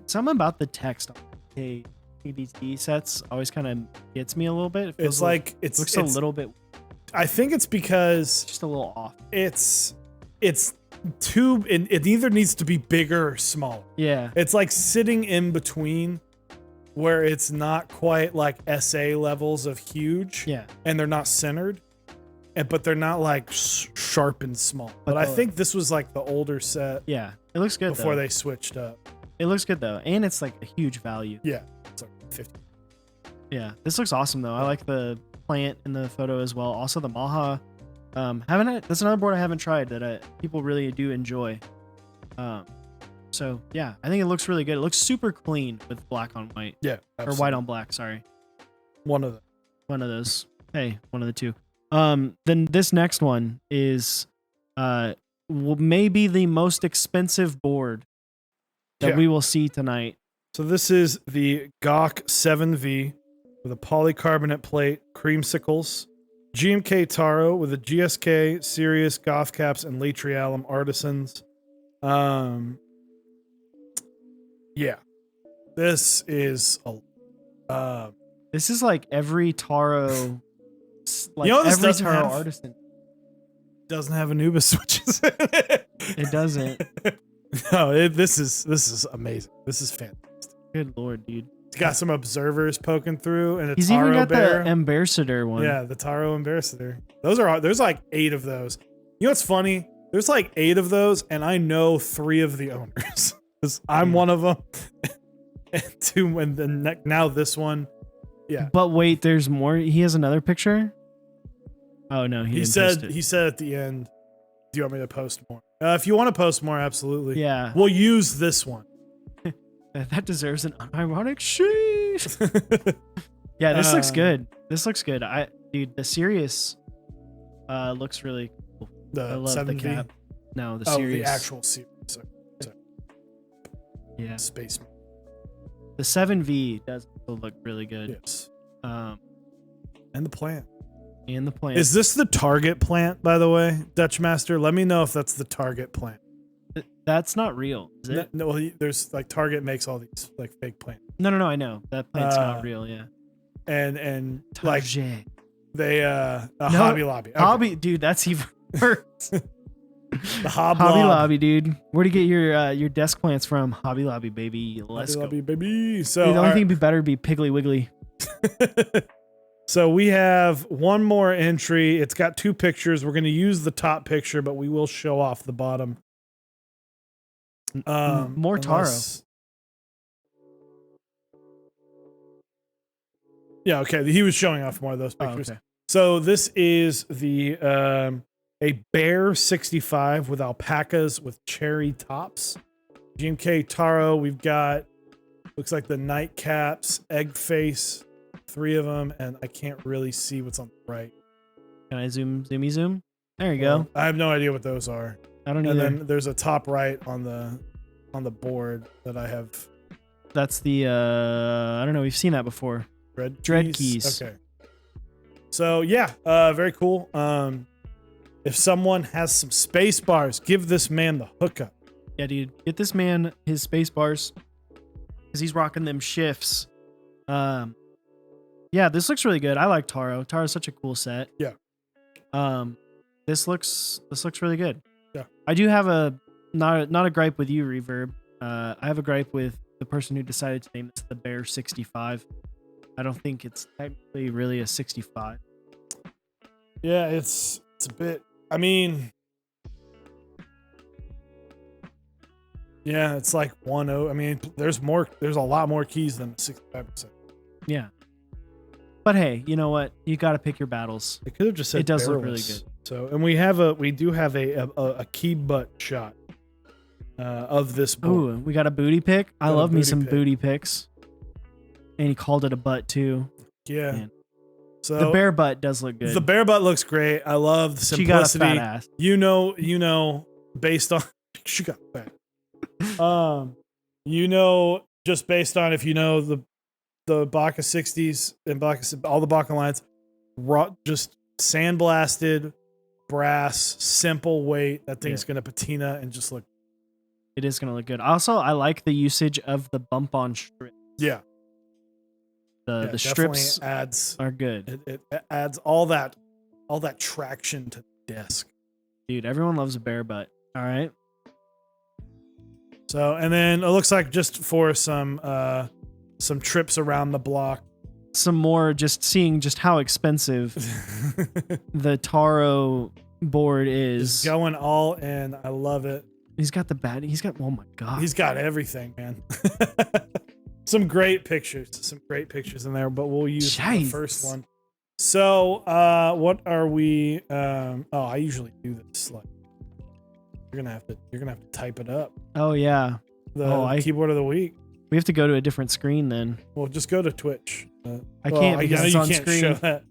something about the text on NK PBT sets always kind of gets me a little bit. It's like it looks a little bit. I think it's because Just a little off. It's too. It either needs to be bigger or smaller. Yeah. It's like sitting in between, where it's not quite like SA levels of huge. Yeah. And they're not centered, but they're not like sharp and small. But I think this was like the older set. Yeah, it looks good before though. they switched up. It looks good though, and it's like a huge value. Yeah, it's like 50. Yeah, this looks awesome though. I like the plant in the photo as well. Also the Maha. That's another board I haven't tried that people really do enjoy. So yeah, I think it looks really good. It looks super clean with black on white. Yeah, absolutely. Or white on black. Sorry, one of those. Hey, one of the two. Then this next one is maybe the most expensive board that we will see tonight. So this is the Gawk 7V with a polycarbonate plate, creamsicles, GMK Taro with a GSK, Sirius, Goth Caps, and Latrialum Artisans. Yeah. This is this is like every Taro, like this every Taro artisan doesn't have Anubis switches. It doesn't. No, this is amazing. This is fantastic. Good lord, dude. It's got some observers poking through, and he's Taro even got bear. the Ambassador one. Yeah, the Taro Ambassador. There's like 8 of those. You know what's funny? There's like 8 of those, and I know 3 of the owners. I'm one of them. And 2, and then now this one. Yeah. But wait, there's more. He has another picture. Oh no, he said at the end, "Do you want me to post more?" If you want to post more, absolutely. Yeah. We'll use this one. That deserves an unironic sheet. Yeah, this looks good. This looks good. Dude, the Sirius looks really cool. I love 7V? The cap. No, the Sirius. The actual Sirius. Sorry. Yeah. Space. The 7V does look really good. Yes. And the plant. Is this the Target plant, by the way, Dutch Master? Let me know if that's the Target plant. That's not real, is it? No, there's like Target makes all these like fake plants. No, I know. That plant's not real, yeah. And Target. Like they Hobby Lobby. Okay. Hobby, dude, that's even worse. The Hobby Lobby, dude. Where do you get your desk plants from? Hobby Lobby, baby. Let's go. Hobby Lobby, baby. So dude, the only thing would be better would be Piggly Wiggly. So we have one more entry. It's got 2 pictures. We're going to use the top picture, but we will show off the bottom. More Taro. Yeah, okay. He was showing off more of those pictures. Oh, okay. So this is the a Bear 65 with alpacas with cherry tops. GMK Taro. We've got looks like the nightcaps, egg face, 3 of them, and I can't really see what's on the right. Can I zoom? There you go. I have no idea what those are. I don't either. And then there's a top right on the board that I have. That's the I don't know. We've seen that before. Dread keys. Okay. So yeah, very cool. If someone has some space bars, give this man the hookup. Yeah, dude. Get this man his space bars because he's rocking them shifts. Yeah, this looks really good. I like Taro. Taro's such a cool set. Yeah. This looks really good. Yeah. I do have not a gripe with you, Reverb. I have a gripe with the person who decided to name this the Bear 65. I don't think it's technically really a 65. Yeah, it's a bit. I mean, yeah, it's like 1-0. I mean, there's a lot more keys than 65%. Yeah. But hey, you know what? You got to pick your battles. It could have just said it does look bearless. really good. So, and we do have a key butt shot of this board. Ooh, we got a booty pick. I Got a love me booty some pick. booty picks. And he called it a butt too. Yeah. Man. So The bear butt does look good. The bear butt looks great. I love the She got a simplicity. fat ass. You know, based on she got fat. Just based on if you know the Baka 60s and all the Baka lines, just sandblasted brass, simple weight. That thing's gonna patina and just look. It is gonna look good. Also, I like the usage of the bump on strip. Yeah. The strips adds are good. it adds all that traction to the disc. Dude, everyone loves a bear butt. All right. So, and then it looks like just for some trips around the block. Some more just seeing just how expensive the Taro board is. Just going all in. I love it. He's got oh my god. He's got everything, man. Some great pictures in there, but we'll use the first one. So, what are we? I usually do this. Like, you're gonna have to type it up. Oh yeah. The keyboard of the week. We have to go to a different screen then. Well, just go to Twitch. I can't because it's on screen. Show that.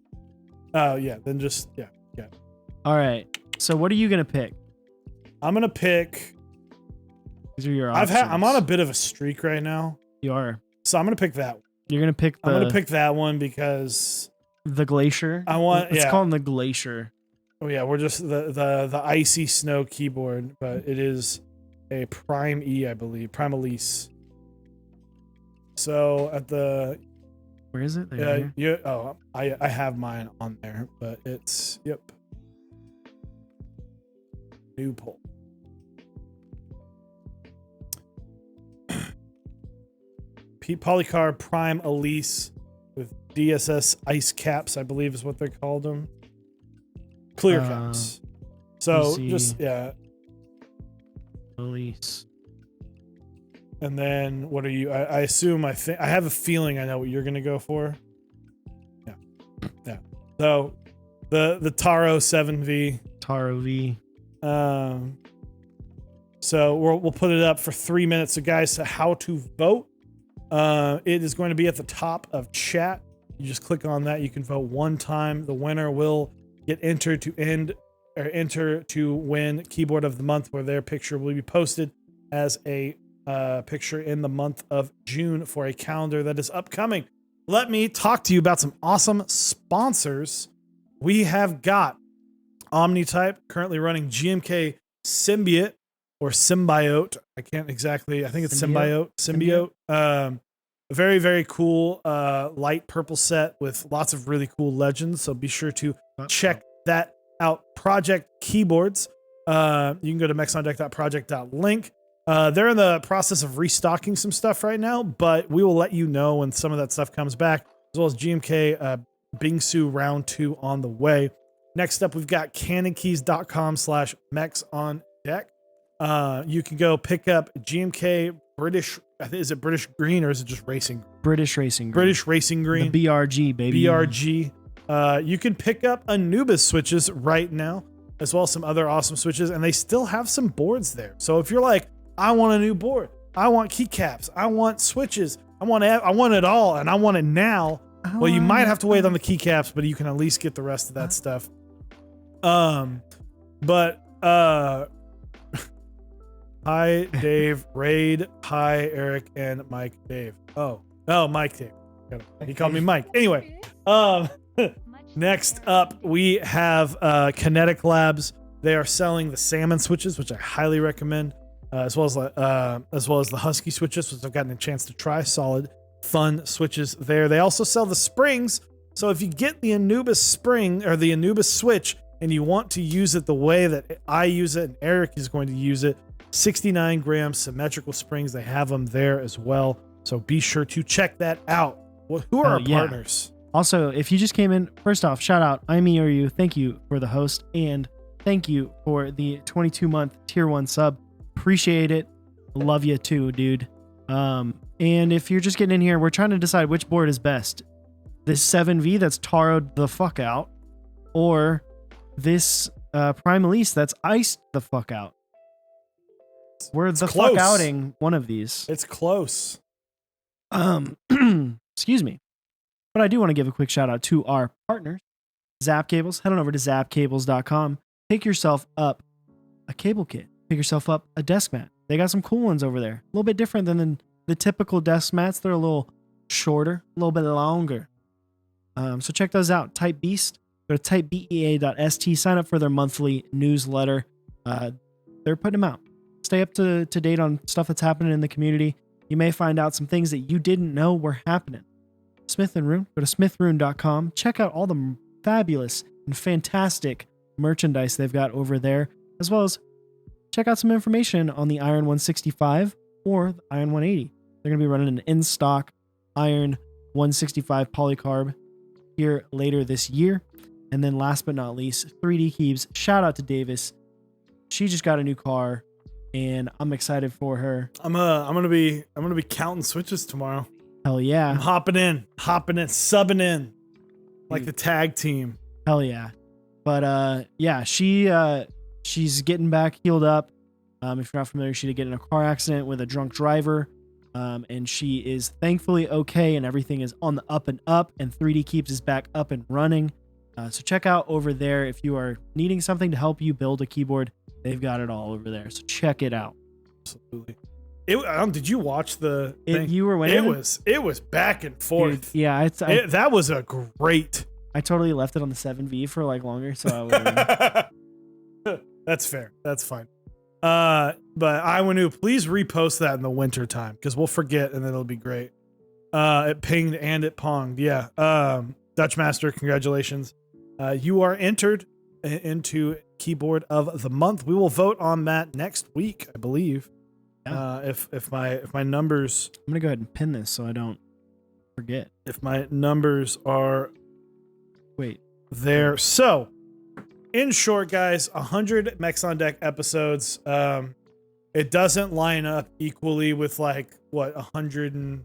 Oh yeah, then just yeah. All right. So what are you gonna pick? I'm gonna pick. These are your options. I'm on a bit of a streak right now. You are. So I'm gonna pick that one. You're gonna pick. I'm gonna pick that one because the Glacier. Let's call him the Glacier. Oh yeah, we're just the icy snow keyboard, but it is a Prime E, I believe, Prime Elise. So at the where is it? There, I have mine on there, but it's new poll. Polycar Prime Elise with DSS ice caps, I believe is what they called them. Clear caps. So just Elise. And then what are you? I assume I have a feeling I know what you're gonna go for. Yeah. So the Taro 7V. Taro V. So we'll put it up for 3 minutes. So guys, how to vote? It is going to be at the top of chat. You just click on that. You can vote one time. The winner will get entered to win Keyboard of the Month, where their picture will be posted as a picture in the month of June for a calendar that is upcoming. Let me talk to you about some awesome sponsors. We have got Omnitype currently running GMK Symbiote or Symbiote. I think it's Symbiote. Very, very cool light purple set with lots of really cool legends. So be sure to check that out. Project Keyboards. You can go to mexondeck.project.link. They're in the process of restocking some stuff right now, but we will let you know when some of that stuff comes back, as well as GMK Bingsu Round 2 on the way. Next up, we've got canonkeys.com/mexondeck. You can go pick up GMK British. Is it British Green or is it just Racing? British Racing Green. British Racing Green. The BRG, baby. BRG. You can pick up Anubis switches right now, as well as some other awesome switches, and they still have some boards there. So if you're like, I want a new board, I want keycaps, I want switches, I want it all, and I want it now. Well, you might have to wait on the keycaps, but you can at least get the rest of that stuff. Hi, Dave, Raid. Hi, Eric and Mike Dave. Oh, Mike Dave. He called me Mike. Anyway, Much Next up, we have Kinetic Labs. They are selling the salmon switches, which I highly recommend, as well as the husky switches, which I've gotten a chance to try. Solid, fun switches there. They also sell the springs. So if you get the Anubis spring or the Anubis switch and you want to use it the way that I use it and Eric is going to use it, 69 gram symmetrical springs. They have them there as well. So be sure to check that out. Well, who are our partners? Also, if you just came in, first off, shout out, I'm me or you. Thank you for the host, and thank you for the 22-month tier 1 sub. Appreciate it. Love you too, dude. And if you're just getting in here, we're trying to decide which board is best. This 7V that's taroed the fuck out, or this Primal East that's iced the fuck out. We're the close. fuck outing one of these. It's close. Excuse me. But I do want to give a quick shout out to our partners, Zap Cables. Head on over to zapcables.com. Pick yourself up a cable kit. Pick yourself up a desk mat. They got some cool ones over there. A little bit different than the typical desk mats. They're a little shorter, a little bit longer. So check those out. Type Beast. Go to typebea.st. Sign up for their monthly newsletter. They're putting them out. Stay up to date on stuff that's happening in the community. You may find out some things that you didn't know were happening. Smith & Rune. Go to smithrune.com. Check out all the fabulous and fantastic merchandise they've got over there, as well as check out some information on the Iron 165 or the Iron 180. They're going to be running an in-stock Iron 165 polycarb here later this year. And then last but not least, 3D Keeps. Shout out to Davis. She just got a new car, and I'm excited for her. I'm gonna be counting switches tomorrow. Hell yeah. I'm hopping in, subbing in like the tag team. Hell yeah. But yeah, she's getting back healed up. If you're not familiar, she did get in a car accident with a drunk driver. And she is thankfully okay, and everything is on the up and up, and 3D Keeps is back up and running. So check out over there if you are needing something to help you build a keyboard. They've got it all over there. So check it out. Absolutely. Did you watch the thing? You were winning? It was back and forth. Dude, yeah, that was a great. I totally left it on the 7V for like longer, so I would. That's fair. That's fine. But I want to please repost that in the winter time because we'll forget and then it'll be great. It pinged and it ponged. Yeah. Dutch Master, congratulations. You are entered into Keyboard of the Month. We will vote on that next week, I believe. Yeah. If my numbers, I'm gonna go ahead and pin this so I don't forget. If my numbers are wait there, so in short, guys, 100 Mechs on Deck episodes. It doesn't line up equally with like what 100 and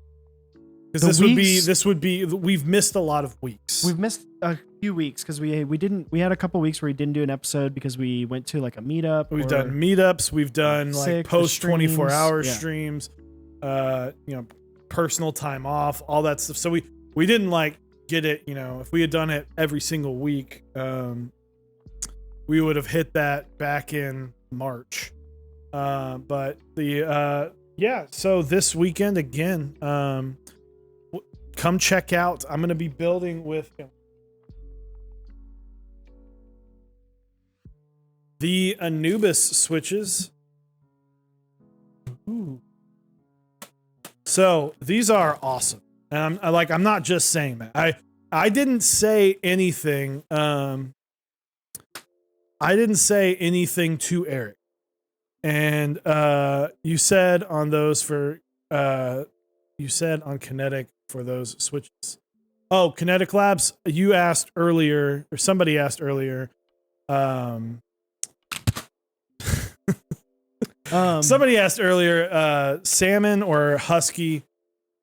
because this would be we've missed a lot of weeks. We've missed a few weeks because we had a couple weeks where we didn't do an episode because we went to like a meetup. We've done meetups. We've done like post 24-hour streams. Personal time off, all that stuff. So we didn't like get it. If we had done it every single week, we would have hit that back in March. But so this weekend again, come check out. I'm going to be building with the Anubis switches. Ooh. So these are awesome. And I'm not just saying that. I didn't say anything. I didn't say anything to Eric. And you said on those you said on Kinetic for those switches. Oh, Kinetic Labs, you asked earlier, or somebody asked earlier. Somebody asked earlier, salmon or husky.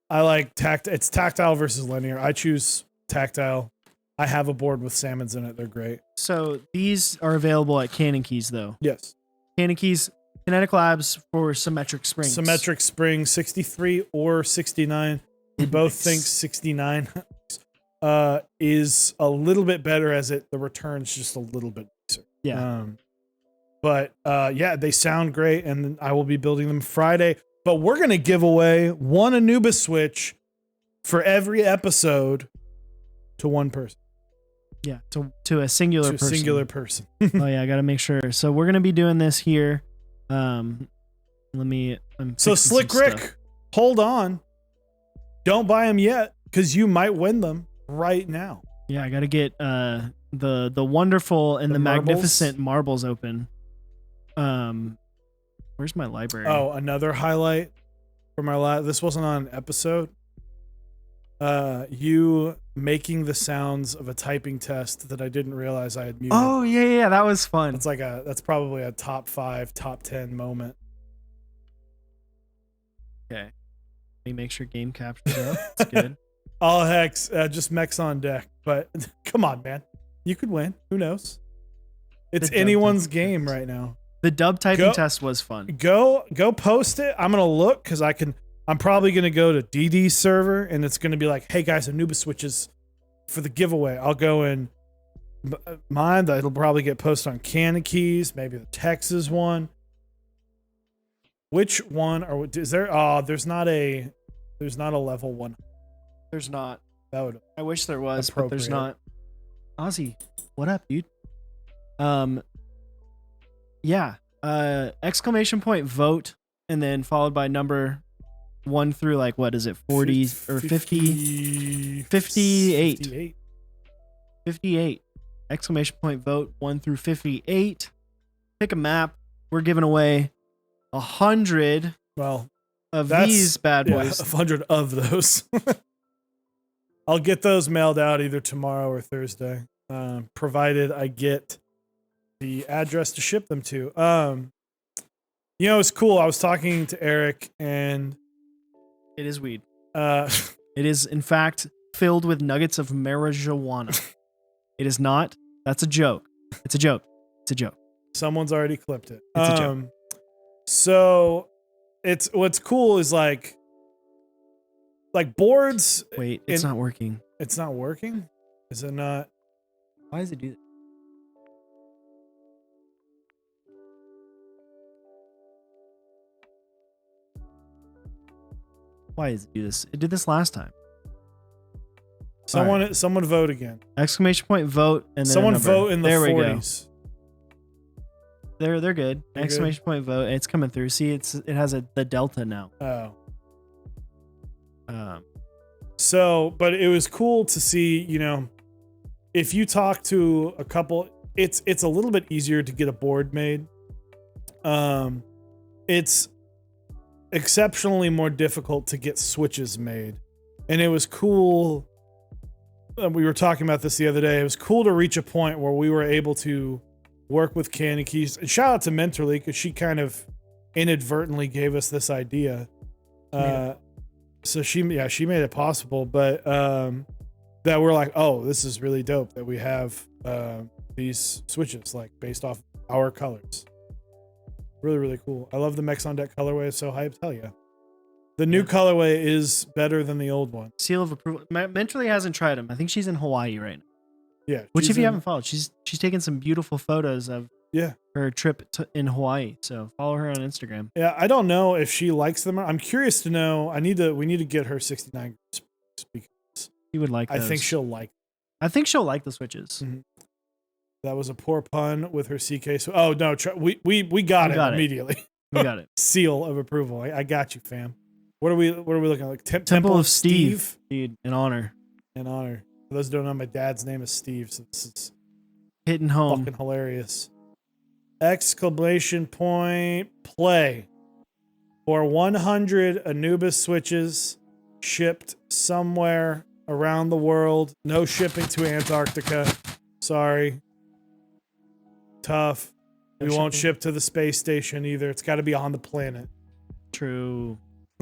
I like it's tactile versus linear. I choose tactile. I have a board with salmons in it. They're great. So these are available at Cannon Keys, though. Yes. Cannon Keys, Kinetic Labs for symmetric springs. Symmetric spring, 63 or 69. We both think 69 is a little bit better as the return's just a little bit nicer. Yeah. But they sound great, and I will be building them Friday. But we're going to give away one Anubis switch for every episode to one person. Yeah, to a singular to a person. singular person. Oh yeah, I got to make sure. So we're gonna be doing this here. I'm So fixing Slick some Rick, stuff. hold on. Don't buy them yet because you might win them right now. Yeah, I got to get the wonderful and The the marbles? magnificent marbles open. Where's my library? Oh, another highlight from our last. This wasn't on an episode. You making the sounds of a typing test that I didn't realize I had muted. Oh yeah, that was fun. That's probably a top 5, top 10 moment. Okay, let me make sure game captures up. It's good. All hex, just mechs on deck. But come on, man, you could win. Who knows? It's The dub anyone's typing game test. right now. The dub typing Go- test was fun. Go post it. I'm gonna look because I'm probably gonna go to DD's server and it's gonna be like, hey guys, Anubis switches for the giveaway. I'll go in mine. It'll probably get posted on Cannon Keys, maybe the Texas one. Which one is there? Oh, there's not a level 1. There's not. That would I wish there was, but there's appropriate. not. Ozzy, what up, dude? Yeah. Exclamation point vote, and then followed by number 1 through like what is it, 40 or 50? 58. 58. Exclamation point vote 1 through 58. Pick a map. We're giving away 100 Well, of that's these bad boys. 100 of those. I'll get those mailed out either tomorrow or Thursday, provided I get the address to ship them to. It's cool. I was talking to Eric, and It is weed. uh, It is, in fact, filled with nuggets of marijuana. It is not. That's a joke. It's a joke. It's a joke. someone's already clipped it. It's a joke. So it's what's cool is like boards. Wait, it's not working. It's not working. Is it not? Why does it do that? Why does it do this? It did this last time. Someone vote again. Exclamation point vote and then Someone a number. vote in the There we go. 40s. They're good. They're Exclamation point vote. It's coming through. See, it has the delta now. Oh. Um, So, but it was cool to see, if you talk to a couple, it's a little bit easier to get a board made. It's exceptionally more difficult to get switches made. And it was cool. We were talking about this the other day. It was cool to reach a point where we were able to work with Candy Keys. And shout out to Mentorly because she kind of inadvertently gave us this idea. So she made it possible, but that we're like, oh, this is really dope that we have these switches like based off our colors. Really, really cool. I love the Mex on Deck colorway. It's so hyped. Hell yeah. The new colorway is better than the old one. seal of approval. Mentally hasn't tried them. I think she's in Hawaii right now. Yeah. Which, she's if you in- haven't followed, she's taken some beautiful photos of Yeah. her trip in Hawaii. So follow her on Instagram. Yeah. I don't know if she likes them. I'm curious to know. We need to get her 69 because She would like those. I think she'll like. I think she'll like the switches. Mhm. That was a poor pun with her CK. So, oh no, we got it immediately. We got it. Seal of approval. I got you, fam. What are we looking at? Like Temple of Steve. Dude, an honor. In honor. For those who don't know, my dad's name is Steve, so this is Hitting home. fucking hilarious. Exclamation point play for 100 Anubis switches shipped somewhere around the world. No shipping to Antarctica. Sorry. Tough. No We won't shipping. ship to the space station either. It's got to be on the planet. True.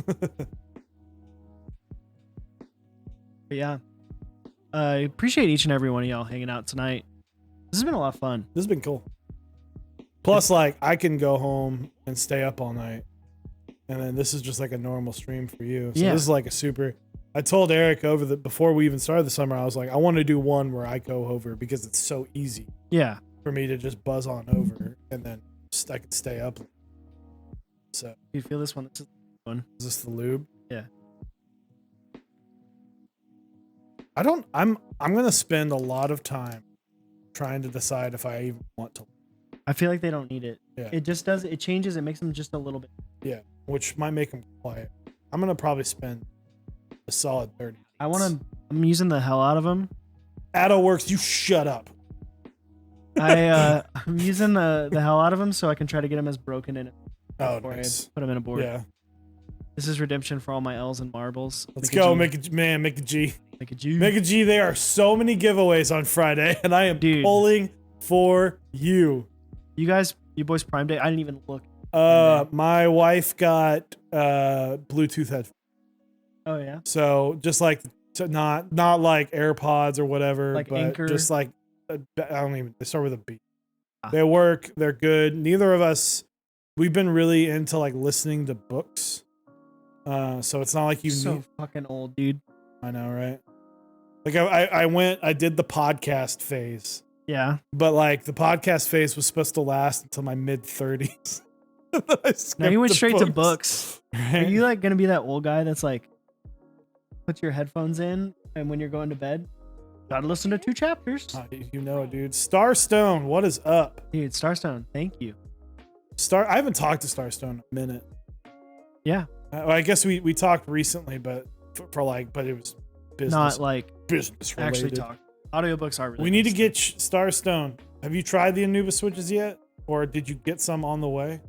But yeah. I appreciate each and every one of y'all hanging out tonight. This has been a lot of fun. This has been cool. Plus, like, I can go home and stay up all night. And then this is just like a normal stream for you. So Yeah. this is like a super. I told Eric before we even started the summer, I was like, I want to do one where I go over because it's so easy Yeah. for me to just buzz on over and then I can stay up. So You feel this one? This is one. is this the lube? Yeah. I'm gonna spend a lot of time trying to decide if I even want to. I feel like they don't need it. Yeah. It just does. It changes. It makes them just a little bit. Yeah, which might make them quiet. I'm gonna probably spend a solid 30. I'm using the hell out of them. AddoWorks, you shut up. I'm using the hell out of them so I can try to get them as broken in it. Oh, before nice. I put them in a board. Yeah. This is redemption for all my L's and marbles. Let's go. Make a G. Make a G. Make a G. Make a G. There are so many giveaways on Friday, and I am pulling for you. You boys Prime Day. I didn't even look. My wife got Bluetooth headphones. Oh yeah. So just like not like AirPods or whatever, like but Anchor. just like I don't even. They start with a B. Ah. They work. They're good. Neither of us. We've been really into like listening to books. So it's not like you so need. fucking old, dude. I know, right? Like I did the podcast phase. Yeah. But like the podcast phase was supposed to last until my mid-30s. Now you went straight to books. Right? Are you like gonna be that old guy that's like, put your headphones in and when you're going to bed, gotta listen to 2 chapters? You know it, dude. Starstone, what is up? Dude, Starstone, thank you. I haven't talked to Starstone in a minute. Yeah. I guess we talked recently, but but it was business. Not like business related. actually talk. Audiobooks are really We need to nice. get Starstone. Have you tried the Anubis switches yet? Or did you get some on the way?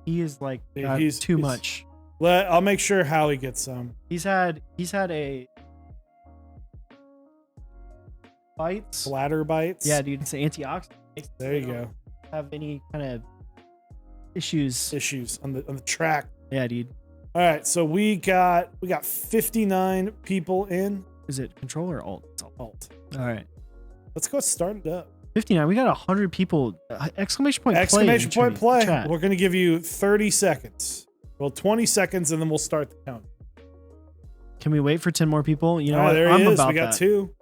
He is like Yeah, too much. I'll make sure Howie gets some. He's had a bites. Bladder bites. Yeah, dude, it's an antioxidant. There you go. Have any kind of issues? Issues on the track. Yeah, dude. All right, so we got 59 people in. Is it control or alt? It's Alt. All right. Let's go start it up. 59. We got 100 people. Exclamation point! Exclamation play in point play. chat. We're gonna give you 30 seconds. Well, 20 seconds, and then we'll start the count. Can we wait for 10 more people? You know Oh, what? there I'm he is. about We got that. 2.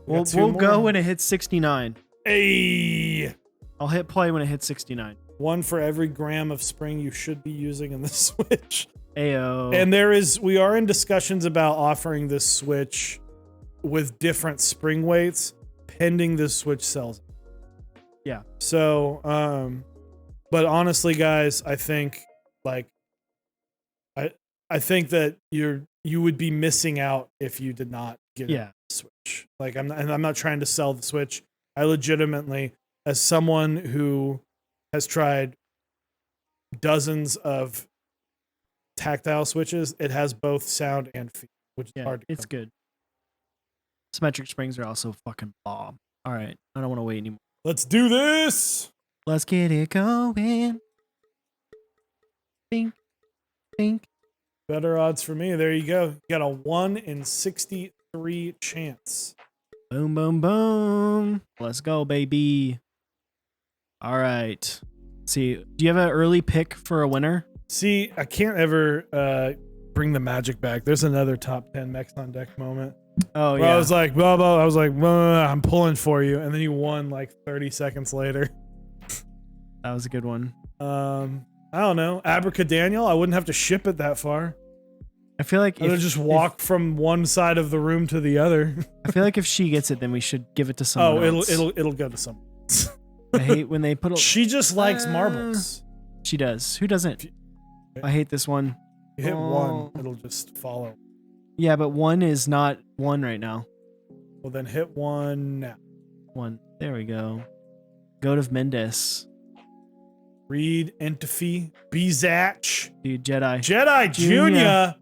We'll more. go when it hits 69. Hey. I'll hit play when it hits 69. 1 for every gram of spring you should be using in the Switch. Ayo. And we are in discussions about offering this Switch with different spring weights pending this Switch sells. Yeah. So, but honestly, guys, I think I think that you would be missing out if you did not get a Switch. Like I'm not trying to sell the Switch. I legitimately, as someone who has tried dozens of tactile Switches, it has both sound and feel, which is hard to it's good. Symmetric springs are also fucking bomb. All right. I don't want to wait anymore. Let's do this. Let's get it going. Think. Better odds for me. There you go. You got a 1 in 63 chance. Boom, boom, boom. Let's go, baby. All right. Let's see, do you have an early pick for a winner? See, I can't ever bring the magic back. There's another top 10 mechs on deck moment. Oh, Where yeah. I was like, blah, blah. I was like, blah, I'm pulling for you. And then you won like 30 seconds later. That was a good one. I don't know. Abracadaniel, I wouldn't have to ship it that far. I feel like I would just walk from one side of the room to the other. I feel like if she gets it, then we should give it to someone else. It'll go to someone else. I hate when they put. She just likes marbles. She does. Who doesn't? I hate this one. You hit 1, it'll just follow. Yeah, but 1 is not 1 right now. Well, then hit 1 now. 1. There we go. Goat of Mendes. Reed, Entiphy, Bezach. Dude, Jedi. Jedi Junior.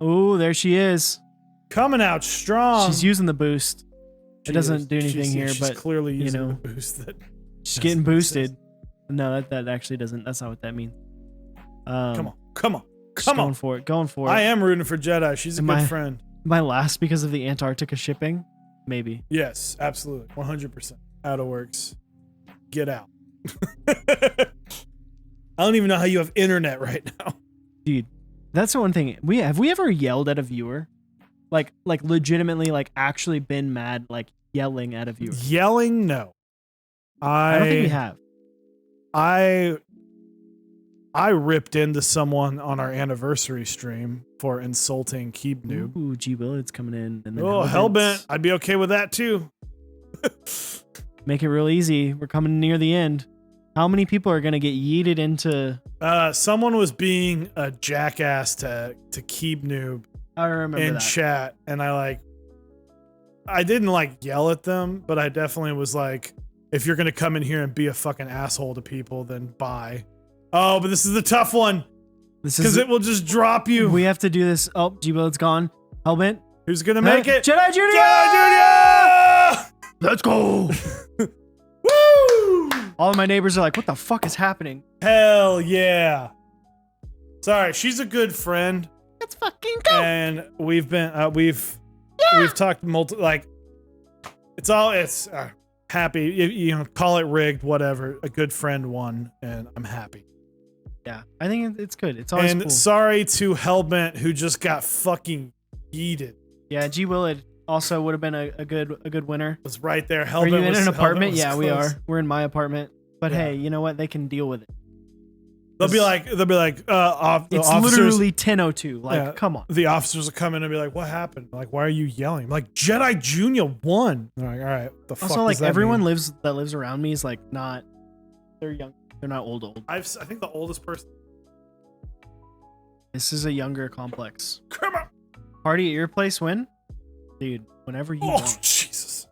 Oh, there she is. Coming out strong. She's using the boost. It She doesn't is. do anything here, she's but clearly you using know, the boost that she's getting boosted. No, that actually doesn't. That's not what that means. Come on. Going for it. I am rooting for Jedi. She's a good friend. Am I last because of the Antarctica shipping? Maybe. Yes, absolutely. 100%. AddoWorks. Get out. I don't even know how you have internet right now. Dude, that's the one thing. Have we ever yelled at a viewer? Like legitimately, like actually been mad, like yelling at a viewer? Yelling? No. I don't think we have. I ripped into someone on our anniversary stream for insulting Keeb Noob. Ooh, G Willard's coming in. And then Oh, Hellbent. I'd be okay with that too. Make it real easy. We're coming near the end. How many people are gonna get yeeted into? Someone was being a jackass to Keeb Noob I remember in that. chat, and I didn't like yell at them, but I definitely was like, if you're gonna come in here and be a fucking asshole to people, then bye. Oh, but this is the tough one This because is it will just drop you. We have to do this. Oh, G-Will's gone. Hellbent. Who's gonna make it? Jedi Junior! Jedi Junior! Let's go. Woo! All of my neighbors are like, "What the fuck is happening?" Hell yeah! Sorry, she's a good friend, Let's fucking go. and we've been we've talked it's happy. You know, call it rigged, whatever. A good friend won, and I'm happy. Yeah, I think it's good. It's always And cool. sorry to Hellbent who just got fucking yeeted. Yeah, G-Will also would have been a good winner. Was right there. Are Hellbent you in was, an Hellbent apartment? was Yeah, we close. are. We're in my apartment. But Yeah. hey, you know what? They can deal with it. They'll be like, It's officers, literally 10:02. Like, Yeah. come on. the officers will come in and be like, what happened? Like, why are you yelling? I'm like, Jedi Junior won. They're like, all right, what the fuck Also, does like that everyone mean? that lives around me is like not. They're young. They're not old. I think the oldest person. This is a younger complex. Come on. Party at your place when? Dude, whenever you Oh, want. Jesus.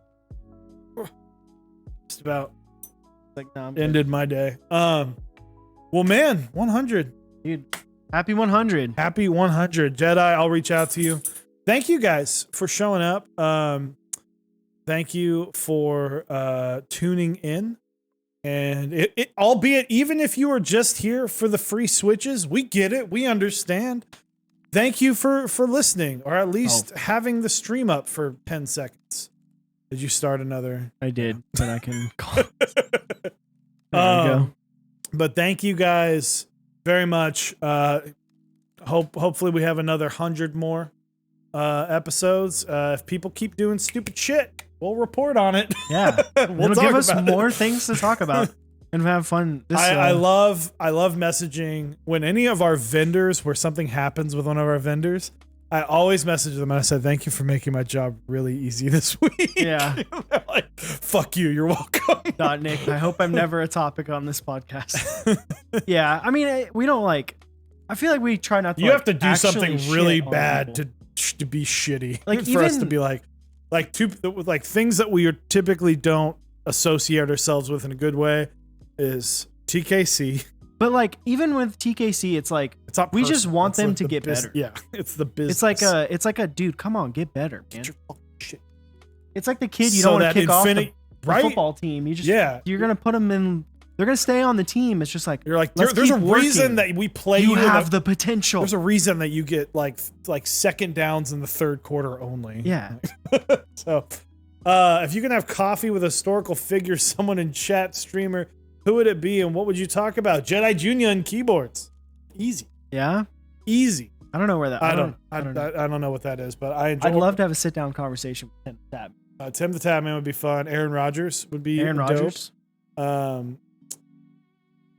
Just about Like, no, I'm good. ended my day. Well, man, 100. Dude, happy 100. Happy 100. Jedi, I'll reach out to you. Thank you guys for showing up. Thank you for tuning in. And it albeit even if you are just here for the free switches, we get it. We understand. Thank you for listening, or at least having the stream up for 10 seconds. Did you start another? I did, but I can call. There we go. But thank you guys very much. Hopefully we have another 100 more episodes. If people keep doing stupid shit, we'll report on it. Yeah. We'll It'll talk give us about more it. things to talk about and have fun. This, I love messaging when any of our vendors, where something happens with one of our vendors, I always message them and I said, thank you for making my job really easy this week. Yeah. They're like, fuck you, you're welcome. Nick, I hope I'm never a topic on this podcast. Yeah, I mean, we don't like. I feel like we try not to. You like, have to do actually something shit really on bad people. to be shitty. Like, for us to even- be like things that we typically don't associate ourselves with in a good way is TKC. But like, even with TKC, it's like It's not we just personal. want It's them like to the get bus- better. Yeah, it's the business. It's like a dude. Come on, get better, man. Get your fucking shit. It's like the kid you So don't want to that kick off the right? football team. You just Yeah. you're gonna put them in. They're gonna stay on the team. It's just like You're like, let's there's a keep reason working. that we play you you. have the potential. There's a reason that you get like second downs in the third quarter only. Yeah. So, if you can have coffee with a historical figure, someone in chat, streamer, who would it be and what would you talk about? Jedi Junior and keyboards. Easy. Yeah. Easy. I don't know where that. I don't don't know. I don't know what that is, but I enjoy I'd love to have a sit down conversation with Tim Tab. Tim the Tabman would be fun. Aaron Rodgers would be Aaron dope. Rodgers. Um,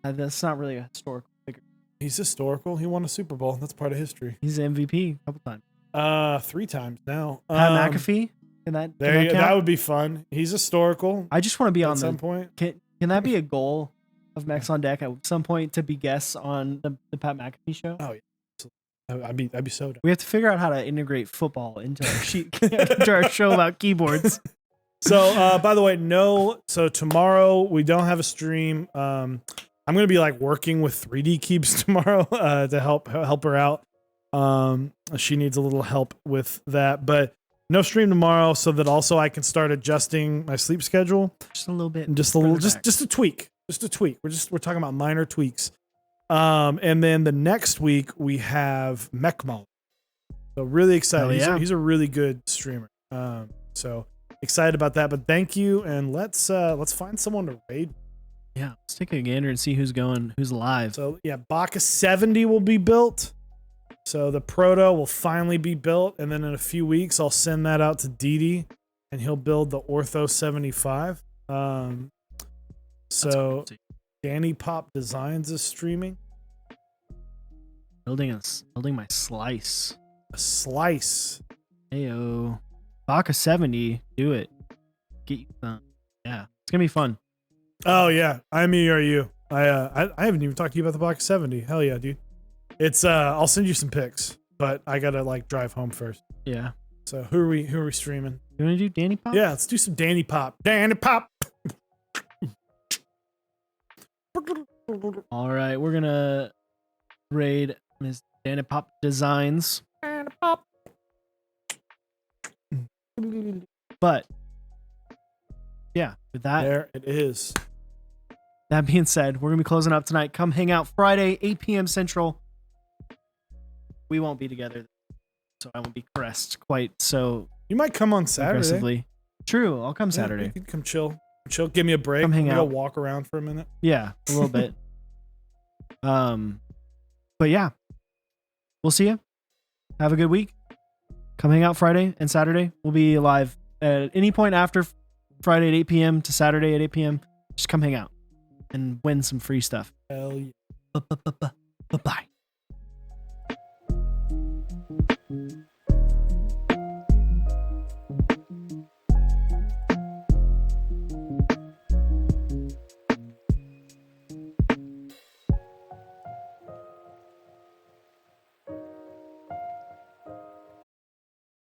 That's not really a historical figure. he's historical. He won a Super Bowl. That's part of history. He's an MVP a couple times. 3 times now. Pat McAfee. Can that There, count? that would be fun. He's historical I just want to be at on some the. point. Can that be a goal of Max on Deck at some point to be guests on the Pat McAfee show? Oh, yeah. I'd be so down. We have to figure out how to integrate football into our show about keyboards. So, by the way, so tomorrow we don't have a stream. I'm going to be like working with 3D Keeps tomorrow to help her out. She needs a little help with that, but no stream tomorrow so that also I can start adjusting my sleep schedule. Just a little bit. And just a little, further back. just a tweak. We're talking about minor tweaks. And then the next week we have Mechmall. So really excited. Hell yeah. He's a really good streamer. So excited about that. But thank you, and let's find someone to raid. Yeah, let's take a gander and see who's live. So yeah, Baka 70 will be built. So the Proto will finally be built, and then in a few weeks I'll send that out to Didi, and he'll build the Ortho 75. So crazy. Danny Pop Designs is streaming. building my slice. A slice. Heyo. Baka 70, do it. get you some. Yeah, it's gonna be fun. Oh yeah, I'm me or you. I haven't even talked to you about the Block 70. Hell yeah, dude. It's I'll send you some pics, but I gotta like drive home first. Yeah. So who are we streaming? You want to do Danny Pop? Yeah, let's do some Danny Pop. Danny Pop. All right, we're gonna raid Miss Danny Pop Designs. Danny Pop. But yeah, with that, There it is. that being said, we're gonna be closing up tonight. Come hang out Friday, 8 p.m. Central. We won't be together, so I won't be caressed quite so You might come on Saturday. aggressively. True, I'll come Yeah, Saturday. you can come chill. Chill. Give me a break. Come hang I'm gonna out. walk around for a minute. Yeah, a little bit. But yeah, we'll see you. Have a good week. Come hang out Friday and Saturday. We'll be live at any point after Friday at 8 p.m. to Saturday at 8 p.m. Just come hang out and win some free stuff. Hell yeah. Bye.